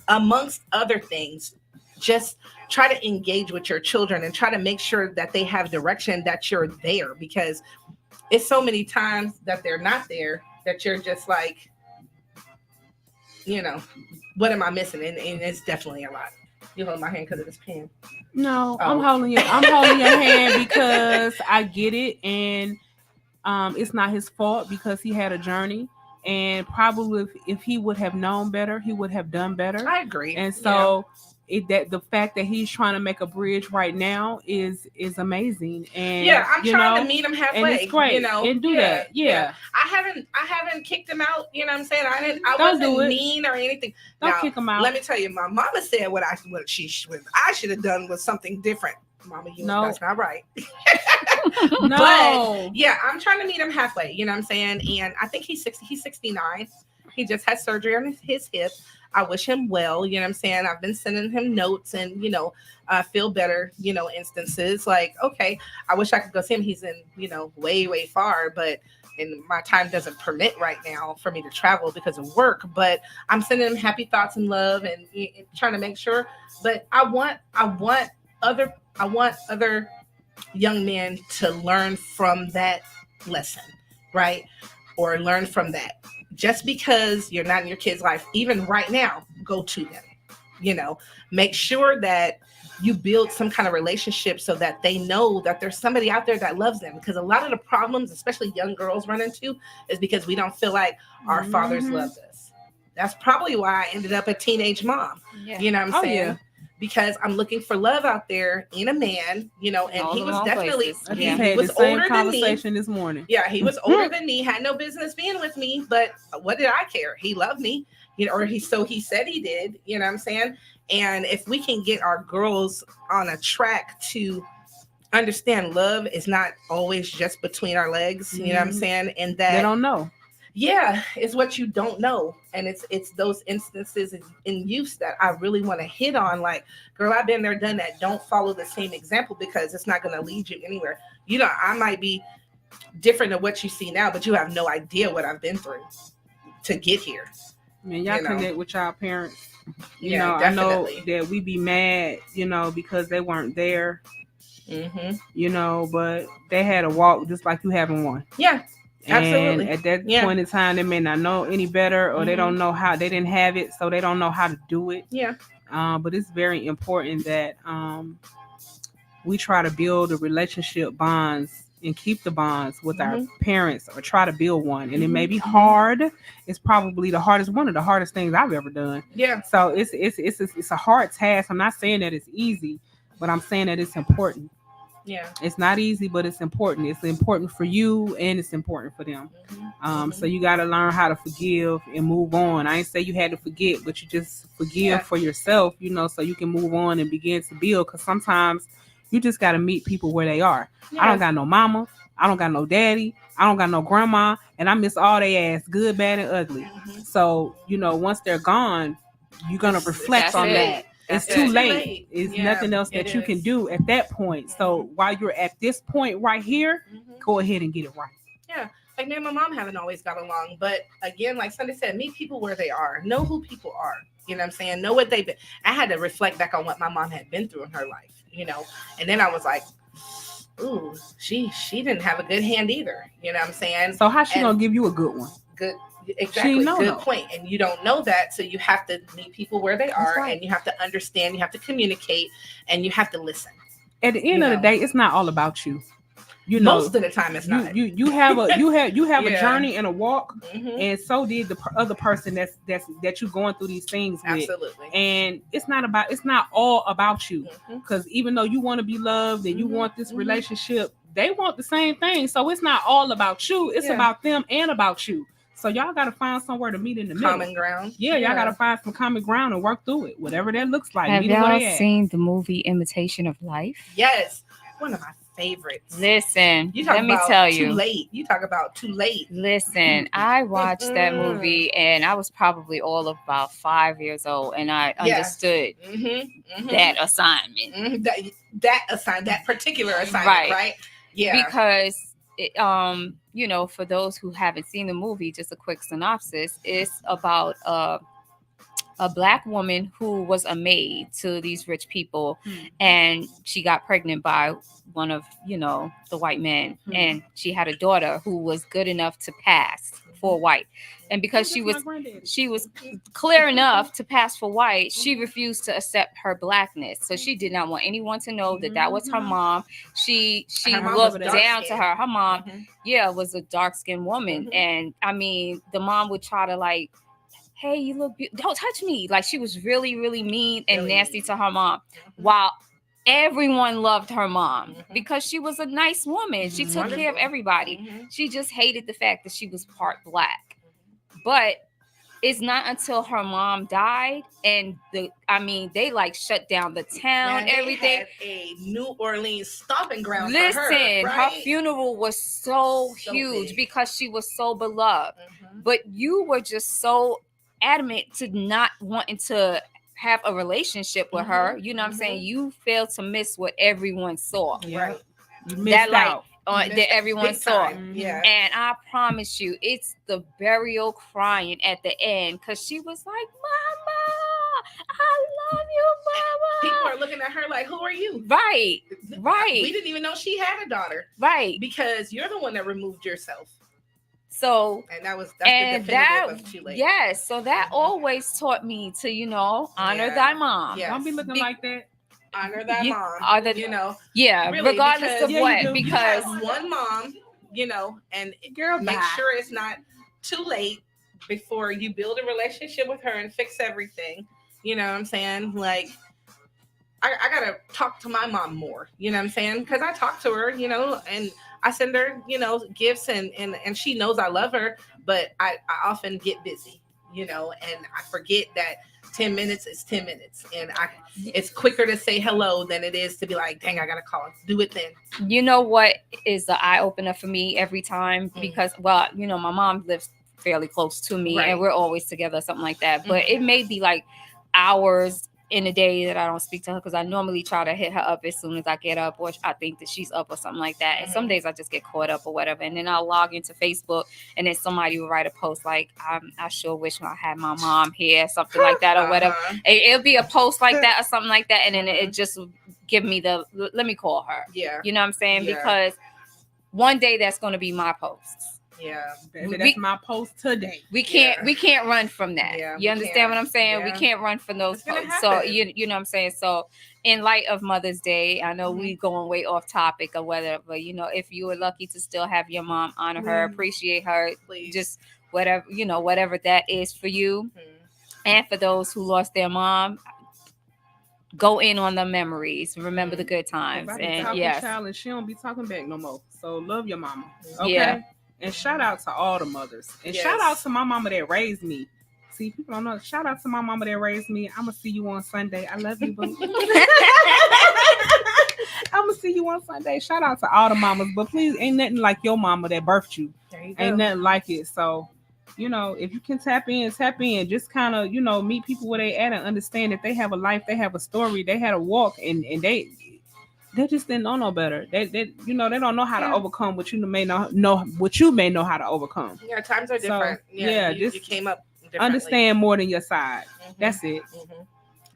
Amongst other things, just try to engage with your children and try to make sure that they have direction, that you're there, because it's so many times that they're not there, that you're just like, what am I missing? And it's definitely a lot. You hold my hand because of this pen. No, I'm holding your hand because I get it, and it's not his fault because he had a journey. And probably if he would have known better, he would have done better. I agree. And so that the fact that he's trying to make a bridge right now is amazing. And I'm trying to meet him halfway. And it's great. And do that. Yeah. I haven't kicked him out. You know what I'm saying? I wasn't mean or anything. Don't kick him out. Let me tell you, my mama said what I should have done was something different. Mama, that's not right. No. But yeah, I'm trying to meet him halfway. You know what I'm saying? And I think he's 69. He just had surgery on his hip. I wish him well. You know what I'm saying? I've been sending him notes and, feel better, instances like, okay, I wish I could go see him. He's in, way, way far, but and my time doesn't permit right now for me to travel because of work, but I'm sending him happy thoughts and love and trying to make sure. But I want other young men to learn from that lesson, right? Or learn from that. Just because you're not in your kid's life, even right now, go to them. Make sure that you build some kind of relationship so that they know that there's somebody out there that loves them. Because a lot of the problems, especially young girls run into, is because we don't feel like our fathers loved us. That's probably why I ended up a teenage mom. Yeah. You know what I'm saying? Yeah. Because I'm looking for love out there in a man, and he was definitely he was older than me. This morning. Yeah, he was older than me, had no business being with me, but what did I care? He loved me, or he said he did, you know what I'm saying? And if we can get our girls on a track to understand love is not always just between our legs, you know what I'm saying? And that they don't know. Yeah, it's what you don't know. And it's those instances in use that I really want to hit on. Like, girl, I've been there, done that. Don't follow the same example because it's not going to lead you anywhere. I might be different than what you see now, but you have no idea what I've been through to get here. Man, y'all connect with y'all parents. Definitely. I know that we be mad, because they weren't there. Mm-hmm. But they had a walk just like you having one. Yeah. Absolutely. And at that point in time, they may not know any better, or they don't know how. They didn't have it, so they don't know how to do it. Yeah. But it's very important that we try to build a relationship bonds and keep the bonds with our parents, or try to build one. And it may be hard. It's probably one of the hardest things I've ever done. Yeah. So it's a hard task. I'm not saying that it's easy, but I'm saying that it's important. Yeah, it's not easy, but it's important. It's important for you, and it's important for them. So you got to learn how to forgive and move on. I ain't say you had to forget, but you just forgive for yourself, so you can move on and begin to build. Because sometimes you just got to meet people where they are. Yes. I don't got no mama. I don't got no daddy. I don't got no grandma, and I miss all they ass, good, bad, and ugly. So once they're gone, you're gonna reflect on that. It's too late. It's nothing else that you can do at that point. So while you're at this point right here, go ahead and get it right. Yeah. Like me and my mom haven't always got along. But again, like Sunday said, meet people where they are. Know who people are. You know what I'm saying? Know what they've been. I had to reflect back on what my mom had been through in her life, And then I was like, ooh, she didn't have a good hand either. You know what I'm saying? So how's she going to give you a good one? Good. Exactly. Good point. And you don't know that. So you have to meet people where they are, and you have to understand, you have to communicate, and you have to listen. At the end of the day, it's not all about you. Most of the time it's not. You have a a journey and a walk, and so did the other person that you're going through these things with. Absolutely. And it's not all about you, because even though you want to be loved and you want this relationship, they want the same thing. So it's not all about you. It's about them and about you. So y'all got to find somewhere to meet in the middle. Common ground. Yeah, y'all got to find some common ground and work through it, whatever that looks like. Have y'all seen the movie Imitation of Life? Yes. One of my favorites. Listen, let me tell you. Too late. You talk about too late. Listen, I watched that movie and I was probably all of about 5 years old, and I understood that assignment. That particular assignment, right? Yeah. Because for those who haven't seen the movie, just a quick synopsis, it's about a black woman who was a maid to these rich people, and she got pregnant by one of, the white men, and she had a daughter who was good enough to pass for white. And because she was clear enough to pass for white, she refused to accept her blackness. So she did not want anyone to know that was her mom. She looked down to her. Her mom, was a dark-skinned woman. And I mean, the mom would try to like, hey, you look beautiful. Don't touch me. Like, she was really, really mean and nasty to her mom. While everyone loved her mom because she was a nice woman. She took care of everybody. She just hated the fact that she was part black. But it's not until her mom died and they like shut down the town, everything. Had a New Orleans stomping ground. Listen, for her, right? her funeral was so huge because she was so beloved. But you were just so adamant to not wanting to have a relationship with her. You know what I'm saying? You failed to miss what everyone saw. Right. You missed out. That everyone saw. Yeah. And I promise you, it's the burial crying at the end because she was like, Mama, I love you, Mama. People are looking at her like, who are you? Right. We didn't even know she had a daughter. Right. Because you're the one that removed yourself. So, and that's the definitive of too late. Yes. So that always taught me to, honor thy mom. Yes. Don't be looking like that. Honor thy mom. Really, regardless of what, because you have one mom, and make sure it's not too late before you build a relationship with her and fix everything. You know what I'm saying? Like, I gotta talk to my mom more. You know what I'm saying? Because I talk to her, and I send her, gifts, and she knows I love her, but I often get busy, and I forget that 10 minutes is 10 minutes. And it's quicker to say hello than it is to be like, dang, I got to call. Do it then. You know what is the eye opener for me every time? Because, my mom lives fairly close to me, and we're always together, something like that. But it may be like hours in a day that I don't speak to her because I normally try to hit her up as soon as I get up, or I think that she's up or something like that. And some days I just get caught up or whatever. And then I'll log into Facebook, and then somebody will write a post like, I sure wish I had my mom here, something like that, or whatever. It'll be a post like that or something like that. And then it just give me let me call her. Yeah. You know what I'm saying? Yeah. Because one day that's going to be my post. Yeah, that's my post today. We can't run from that. Yeah, you understand what I'm saying? Yeah. We can't run from those posts. So you know what I'm saying? So in light of Mother's Day, I know we going way off topic or whatever, but if you were lucky to still have your mom, honor her, appreciate her, just whatever that is for you. And for those who lost their mom, go in on the memories, remember the good times. And child, and she don't be talking back no more. So love your mama. Okay. Yeah. And shout out to all the mothers. And shout out to my mama that raised me. See, people don't know. Shout out to my mama that raised me. I'm going to see you on Sunday. I love you, boo. I'm going to see you on Sunday. Shout out to all the mamas. But please, ain't nothing like your mama that birthed you. Ain't nothing like it. So, if you can tap in. Just kind of, meet people where they at and understand that they have a life. They have a story. They had a walk. And they just didn't know no better. They they don't know how to overcome what you may know how to overcome. Yeah, times are different. So, you came up differently. Understand more than your side. That's it.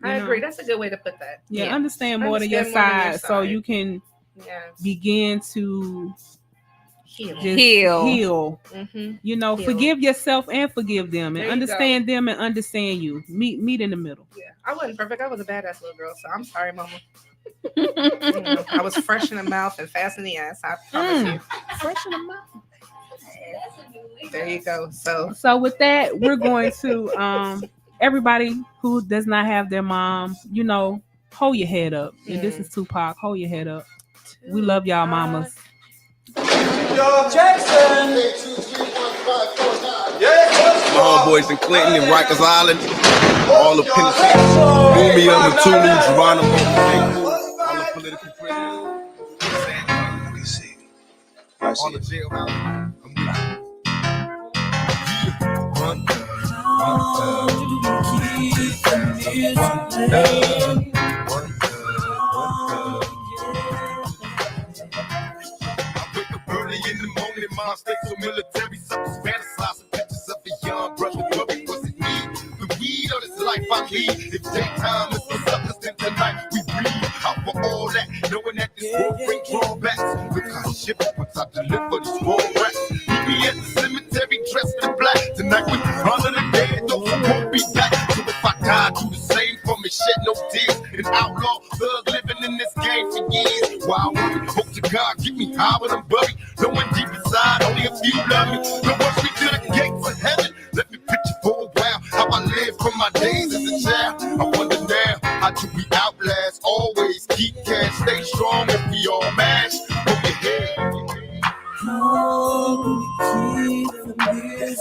I agree. That's a good way to put that. Yeah, understand more than your side so you can begin to heal. Forgive yourself and forgive them, and understand them and understand you. Meet in the middle. Yeah, I wasn't perfect. I was a badass little girl, so I'm sorry, mama. I was fresh in the mouth and fast in the ass. I promise you. Fresh in the mouth. There you go. So with that, we're going to everybody who does not have their mom, hold your head up. And this is Tupac. Hold your head up. We love y'all, mamas. Jackson. All boys in Clinton and Rikers Island, all the penitentiaries, Romeo and Tulu, Geronimo, all the political prisoners. All the jailhouse. Early in the morning, mom stakes on military suckers, fantasizing pictures of a young brother. What was it need? The weed of this life I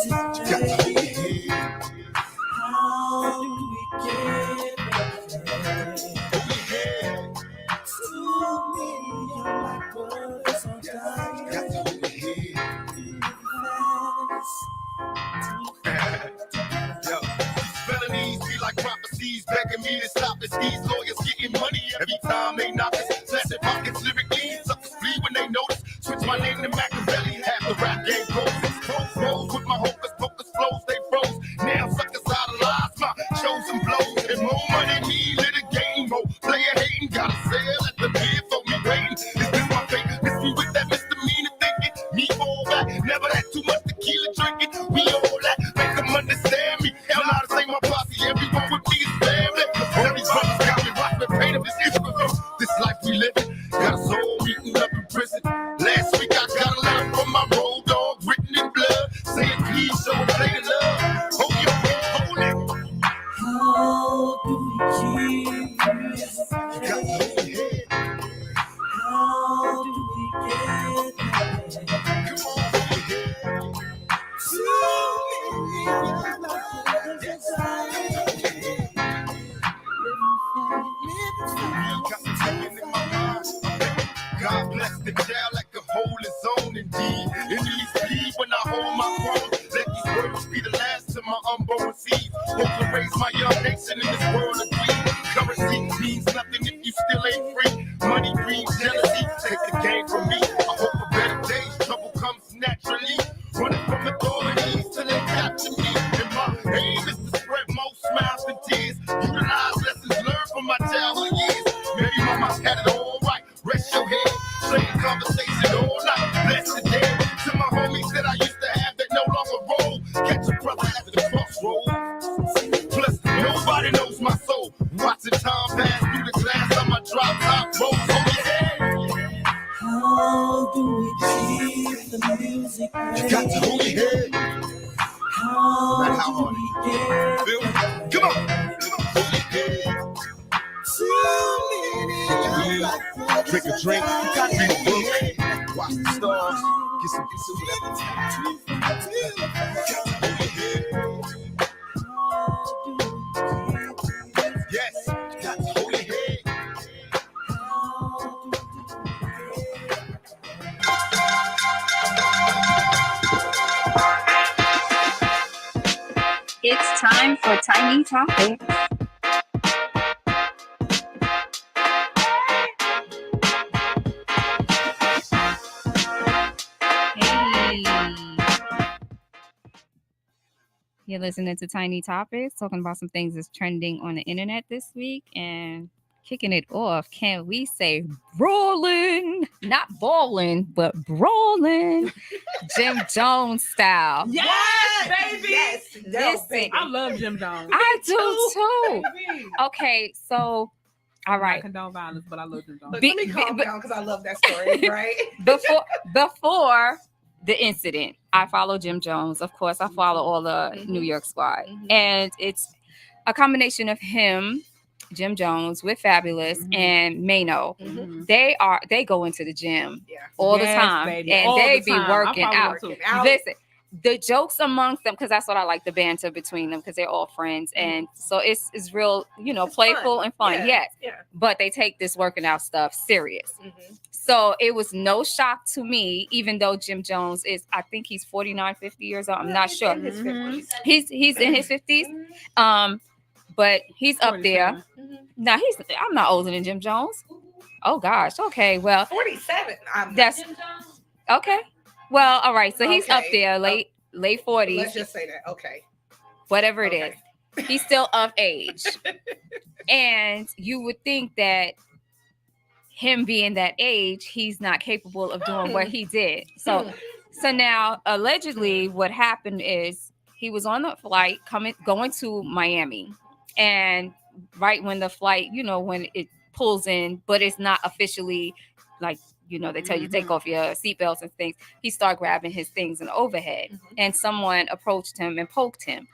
Got to hold your head. How do we get there? Hold your head. Too many young black brothers are dying. Got to hold your head. Yo, felonies be like prophecies, begging me to stop this. These lawyers getting money every time they knock us. Flashing pockets, lyrically, suckers flee when they notice. Switch my name to Machiavelli, half the rap game goes. Froze with my hocus pocus flows, they froze. Now suckers idolize my chosen blows. And more money, me litigating, more player hating. Gotta sell at the bid for me waiting. Is this my fate? Miss me with that misdemeanor thinking. Me fall back, never that too much tequila drinking. Me all that, make them understand me. Hell, not to say my posse, everyone with me is family. Every brother's got me watch me paint of this infamy. This life we living, got us all meeting up in prison. Last week I got a letter from my road dog, written in blood, saying please show play the love. Hold your head, hold it. How do we keep this? Got to hold your head. How do we get there? Come on, hold your head. Too many young brothers are dying. Got me thinking in my mind. God bless the child like a hole is on indeed. It needs bleed when I hold my throne. Let these words be the last of my unborn seeds. Hope to raise my young nation in this world of greed. Currency means nothing if you still ain't free. Money breeds jealousy. Take the game from me. I hope for better days. Trouble comes naturally. Running from authorities till they capture me. And my aim is to spread more smiles than tears. Utilize lessons learned from my childhood years. Maybe mama had it all right. Rest your head. Same conversation all night. Bless the dead. To my homies that I used to have that no longer roll. Catch a brother at the crossroads. Plus, nobody knows my soul. Watching time pass through the glass on my drop top rolls. Hold your head. How do we keep the music playing? You got to hold your head. How do we get there? Come on. Hold your head. Drink a drink, got read a book, watch the stars, get some yes, got to hold your head. It's time for Tiny Topics. You're listening to Tiny Topics, talking about some things that's trending on the internet this week. And kicking it off, can we say brawling? Not bowling, but brawling. Jim Jones style. Yes, baby. Yes. Listen, I love Jim Jones. I do too. Okay, so all right. I condone violence, but I love Jim Jones. Let me calm down because I love that story, right? Before the incident, I follow Jim Jones. Of course, I follow all the New York squad. And it's a combination of him, Jim Jones, with Fabulous and Mano. They go into the gym all the time. Baby. And all they the be time. working out. Listen, the jokes amongst them, because that's what I like, the banter between them, because they're all friends. And so it's real, it's playful fun. and fun. Yeah. Yes. But they take this working out stuff serious. So it was no shock to me, even though Jim Jones is, I think he's 49, 50 years old. I'm not sure. In his 50s. He's in his 50s. But he's up there. Now I'm not older than Jim Jones. Oh gosh. Okay. Well, 47. That's okay. Well, all right. So he's up there, late 40s. Let's just say that. Okay. Whatever it is. He's still of age. And you would think that him being that age, he's not capable of doing what he did. So now allegedly what happened is he was on the flight going to Miami. And right when the flight, when it pulls in, but it's not officially like, they tell you to take off your seatbelts and things. He started grabbing his things in the overhead, and someone approached him and poked him.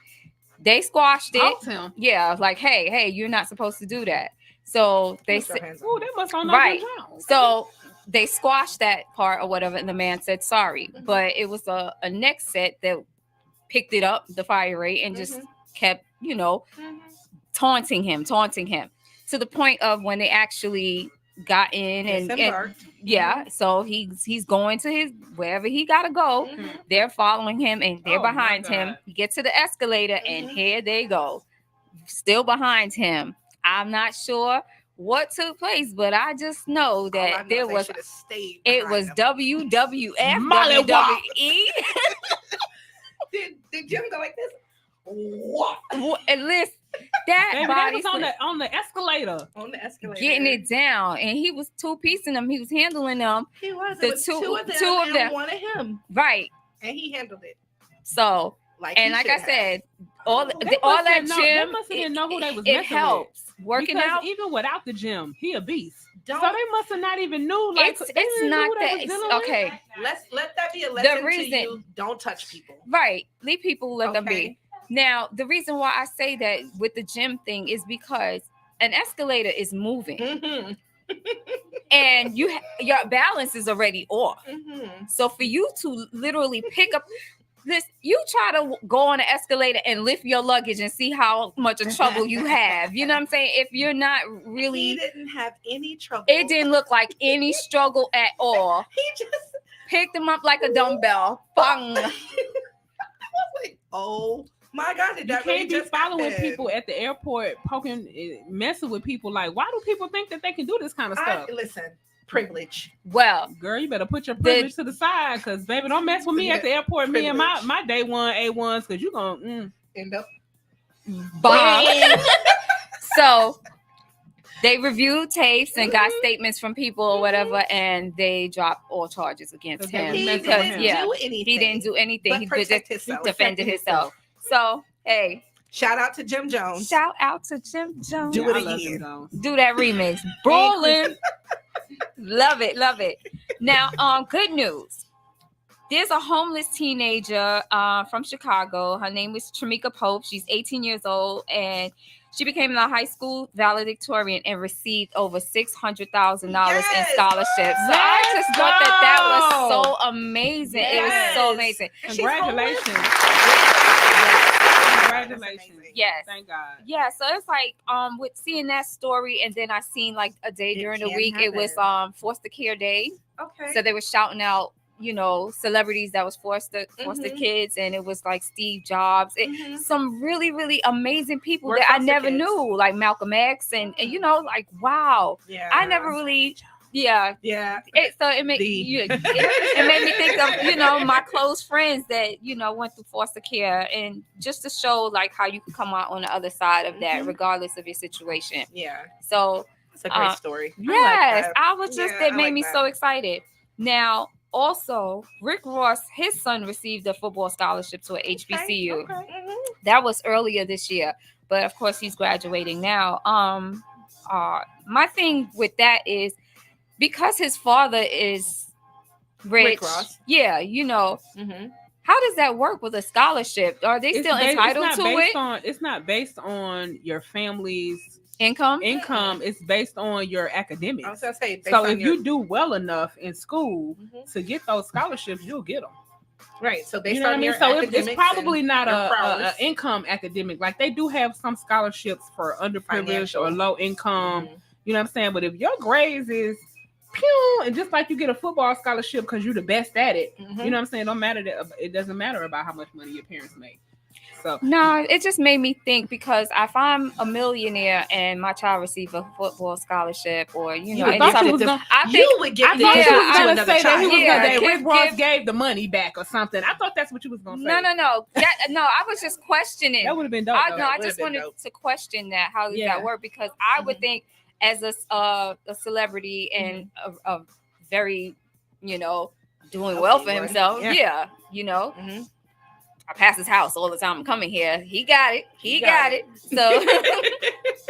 They squashed it. Poked him? Yeah, like, hey, you're not supposed to do that. So they said, "Oh, they must not know right." Jim Jones. So they squashed that part or whatever, and the man said sorry. But it was a next set that picked it up, the fire rate, and just kept, taunting him to the point of when they actually got in and so he's going to his wherever he gotta go. They're following him and they're behind him. He gets to the escalator and here they go, still behind him. I'm not sure what took place, but I just know that it was WWF, WWE. Did Jim go like this? What? And listen, that body was on the escalator. On the escalator. Getting it down. And he was two-piecing them. He was handling them. He was. The It was two of them and one of him. Right. And he handled it. So, like I said, all that gym, they must have didn't know who they was messing it helps. with. Working because out. Even without the gym, he a beast. So they must have not even knew. Like, it's not that. Okay. Let that be a lesson The reason, to you. Don't touch people. Right. Leave people, let them be. Now, the reason why I say that with the gym thing is because an escalator is moving. And your balance is already off. So for you to literally pick up this, you try to go on an escalator and lift your luggage and see how much of trouble you have. You know what I'm saying? If you're not really, He didn't have any trouble. it didn't look like any struggle at all. He just picked them up like a dumbbell. Bang. I was like, oh my God, did that you really can't be just following happen? people at the airport, messing with people. Like, why do people think that they can do this kind of stuff? Listen, privilege. Well, girl, you better put your privilege to the side, because baby, don't mess with me at the airport. Me and my day one A1s, because you gonna end up bomb. So they reviewed tapes and got statements from people or whatever, and they dropped all charges against him because he didn't do anything. He just defended himself. So hey, shout out to Jim Jones. Shout out to Jim Jones. Do it again. Do that remix. Brawling. Love it. Now, good news. There's a homeless teenager from Chicago. Her name is Tramika Pope. She's 18 years old, and she became a high school valedictorian and received over $600,000 in scholarships. So I just thought that was so amazing. It was so amazing. Congratulations. Congratulations. Yes. Thank God. Yeah, so it's like with seeing that story, and then I seen like a day during the week, it was foster care day. Okay. So they were shouting out, celebrities that was foster kids, and it was like Steve Jobs, some really, really amazing people that I never knew, like Malcolm X, and like wow. Yeah. I never really. Yeah. It made me think of my close friends that went through foster care, and just to show like how you can come out on the other side of that regardless of your situation. Yeah. So it's a great story. Yes, I was just it made me so excited. Now also, Rick Ross, his son received a football scholarship to a HBCU. Okay. That was earlier this year, but of course he's graduating now. My thing with that is, because his father is rich, Ross. Yeah, how does that work with a scholarship? Are they still entitled to it? It's not based on your family's income. It's based on your academics. I was gonna say, so if you do well enough in school to get those scholarships, you'll get them. Right. So based you know on what I mean? So it's probably not a a income academic. Like they do have some scholarships for underprivileged or low income. You know what I'm saying? But if your grades is and just like you get a football scholarship because you're the best at it, you know what I'm saying? It doesn't matter about how much money your parents make. So no, it just made me think, because if I'm a millionaire and my child receives a football scholarship, or I think you was gonna say that he was gonna Rick Ross gave the money back or something. I thought that's what you was gonna say. No. I was just questioning. That would have been dope. I just wanted to question that. How does that work? Because I would think, as a celebrity and a very, doing well for himself. Yeah. I pass his house all the time. I'm coming here. He got it. So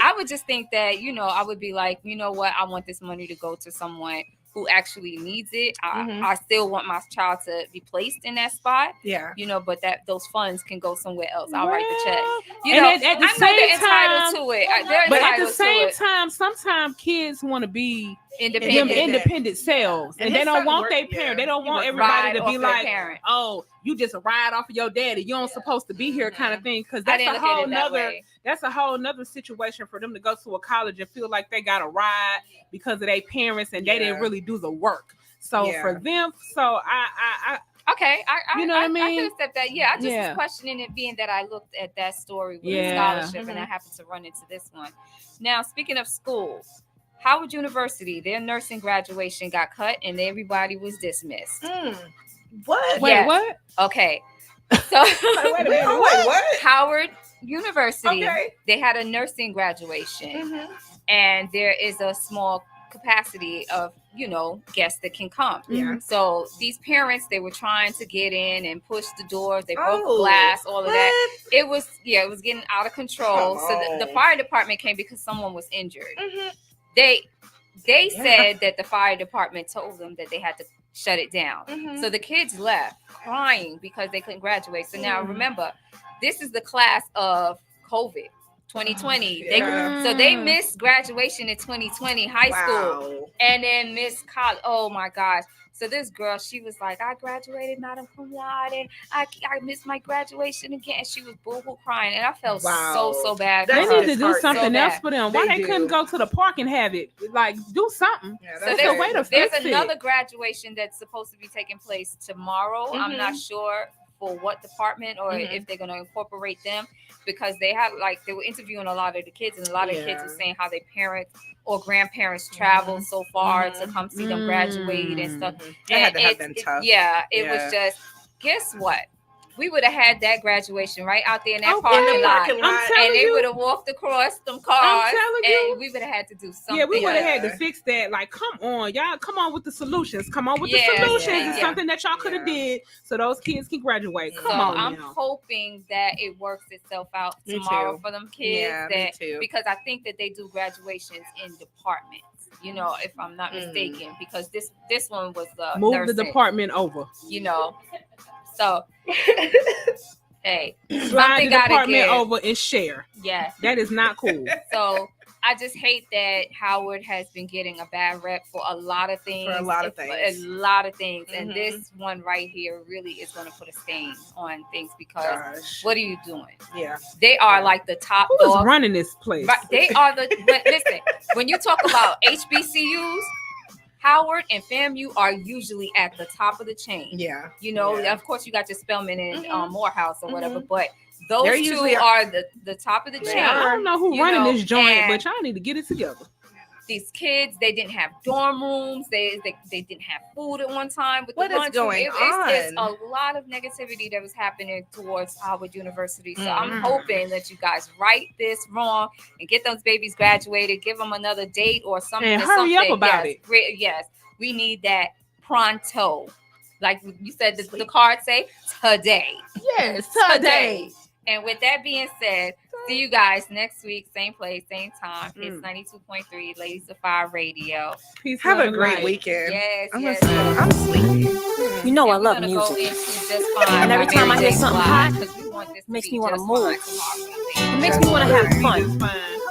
I would just think that, I would be like, you know what? I want this money to go to someone who actually needs it. I still want my child to be placed in that spot. Yeah. But those funds can go somewhere else. I'll write the check. At the I know they're entitled to it. But at the same time, sometimes kids want to be independent selves, and they don't want their parent. They don't want everybody to be like, "Oh, you just ride off of your daddy. You don't supposed to be here," kind of thing. Because that's a whole nother. That's a whole nother situation for them to go to a college and feel like they got a ride because of their parents and they didn't really do the work. So for them, I okay, you know what I mean? I can accept that. Yeah, I just was questioning it, being that I looked at that story with the scholarship and I happened to run into this one. Now, speaking of school, Howard University, their nursing graduation got cut and everybody was dismissed. What? Wait, what? Okay. So wait a minute. What? Howard University, they had a nursing graduation, and there is a small capacity of guests that can come. So these parents, they were trying to get in and push the doors. They broke glass, all of that. It was getting out of control. So the fire department came because someone was injured. They said that the fire department told them that they had to shut it down. So the kids left crying because they couldn't graduate. So now remember, this is the class of COVID 2020. So they missed graduation in 2020 high school and then missed college. Oh my gosh. So this girl, she was like, I graduated Madam Cum Laude and I missed my graduation again. And she was boo-hoo crying. And I felt so bad. They need to do something else for them. Why they couldn't go to the park and have it? Like, do something. So there's another graduation that's supposed to be taking place tomorrow. I'm not sure for what department or if they're going to incorporate them, because they were interviewing a lot of the kids, and a lot of kids were saying how their parents or grandparents traveled so far to come see them graduate and stuff. That had to have been tough. It was just, guess what? We would have had that graduation right out there in that parking lot. And they would have walked across them cars. And we would have had to do something. Yeah, we would have had to fix that. Like, come on, y'all. Come on with the solutions. Come on with the solutions. It's something that y'all could have did so those kids can graduate. Come on. I'm hoping that it works itself out tomorrow for them kids. Because I think that they do graduations in departments. If I'm not mistaken, because this one was the move nursing, the department over. So, hey, slide the department over and share. Yeah, that is not cool. So I just hate that Howard has been getting a bad rep for a lot of things. And this one right here really is going to put a stain on things because what are you doing? Yeah, they are like the top. Who is running this place? Right, they are the. But listen, when you talk about HBCUs, Howard and FAMU are usually at the top of the chain. Yeah. Of course you got your Spelman and Morehouse or whatever, but those two are the top of the chain. I don't know who running this joint, but y'all need to get it together. These kids, they didn't have dorm rooms. They didn't have food at one time. What is going on? It's a lot of negativity that was happening towards Howard University. So I'm hoping that you guys right this wrong and get those babies graduated. Give them another date or something. And hurry up about it. Yes, we need that pronto. Like you said, the card say today. Yes, today. And with that being said, see you guys next week, same place, same time. It's 92.3 Ladies of Fire Radio. Peace. Have a great weekend. Yes, I'm sleepy. You know I love music. And every time I hear something hot, it makes me want to move. It makes me want to have fun.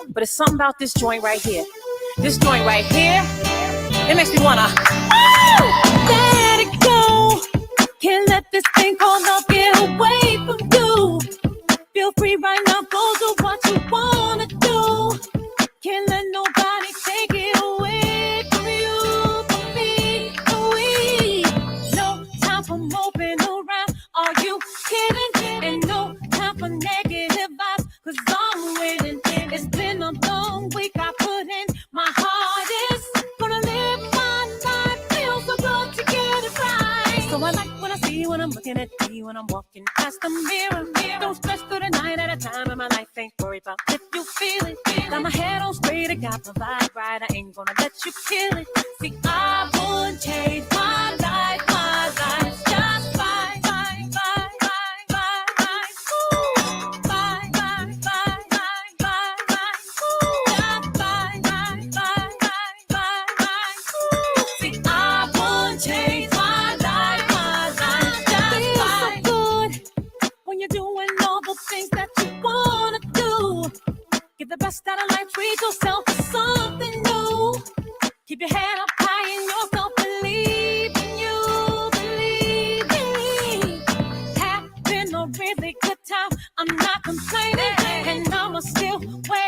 But it's something about this joint right here. This joint right here, it makes me want to let it go. Can't let this thing called love get away from you. Feel free right now, go do what you wanna do. Can't let nobody take it away from you, from me, no time for moping around. Are you kidding? And no time for negative vibes, 'cause I'm winning. It's been a long week, I put in my hardest. Gonna live my life, feel so good to get it right. So I like what I see when I'm looking at me, when I'm walking past the mirror. Don't stress through the night at a time in my life, ain't worried about if you feel it. Got my head on straight, I got my vibe right, I ain't gonna let you kill it. See, I would change my life just fine, fine, fine, fine, fine, fine, ooh, fine, fine, fine, fine, fine, fine, ooh, just fine, fine, fine, fine, fine, fine, ooh. See, I would change my life just fine. So good when you're doing all the things that you wanna do. Get the best out of life, treat yourself to something new. Keep your head up high in yourself, believe in you, believe. Having a really good time, I'm not complaining, and I'ma still wear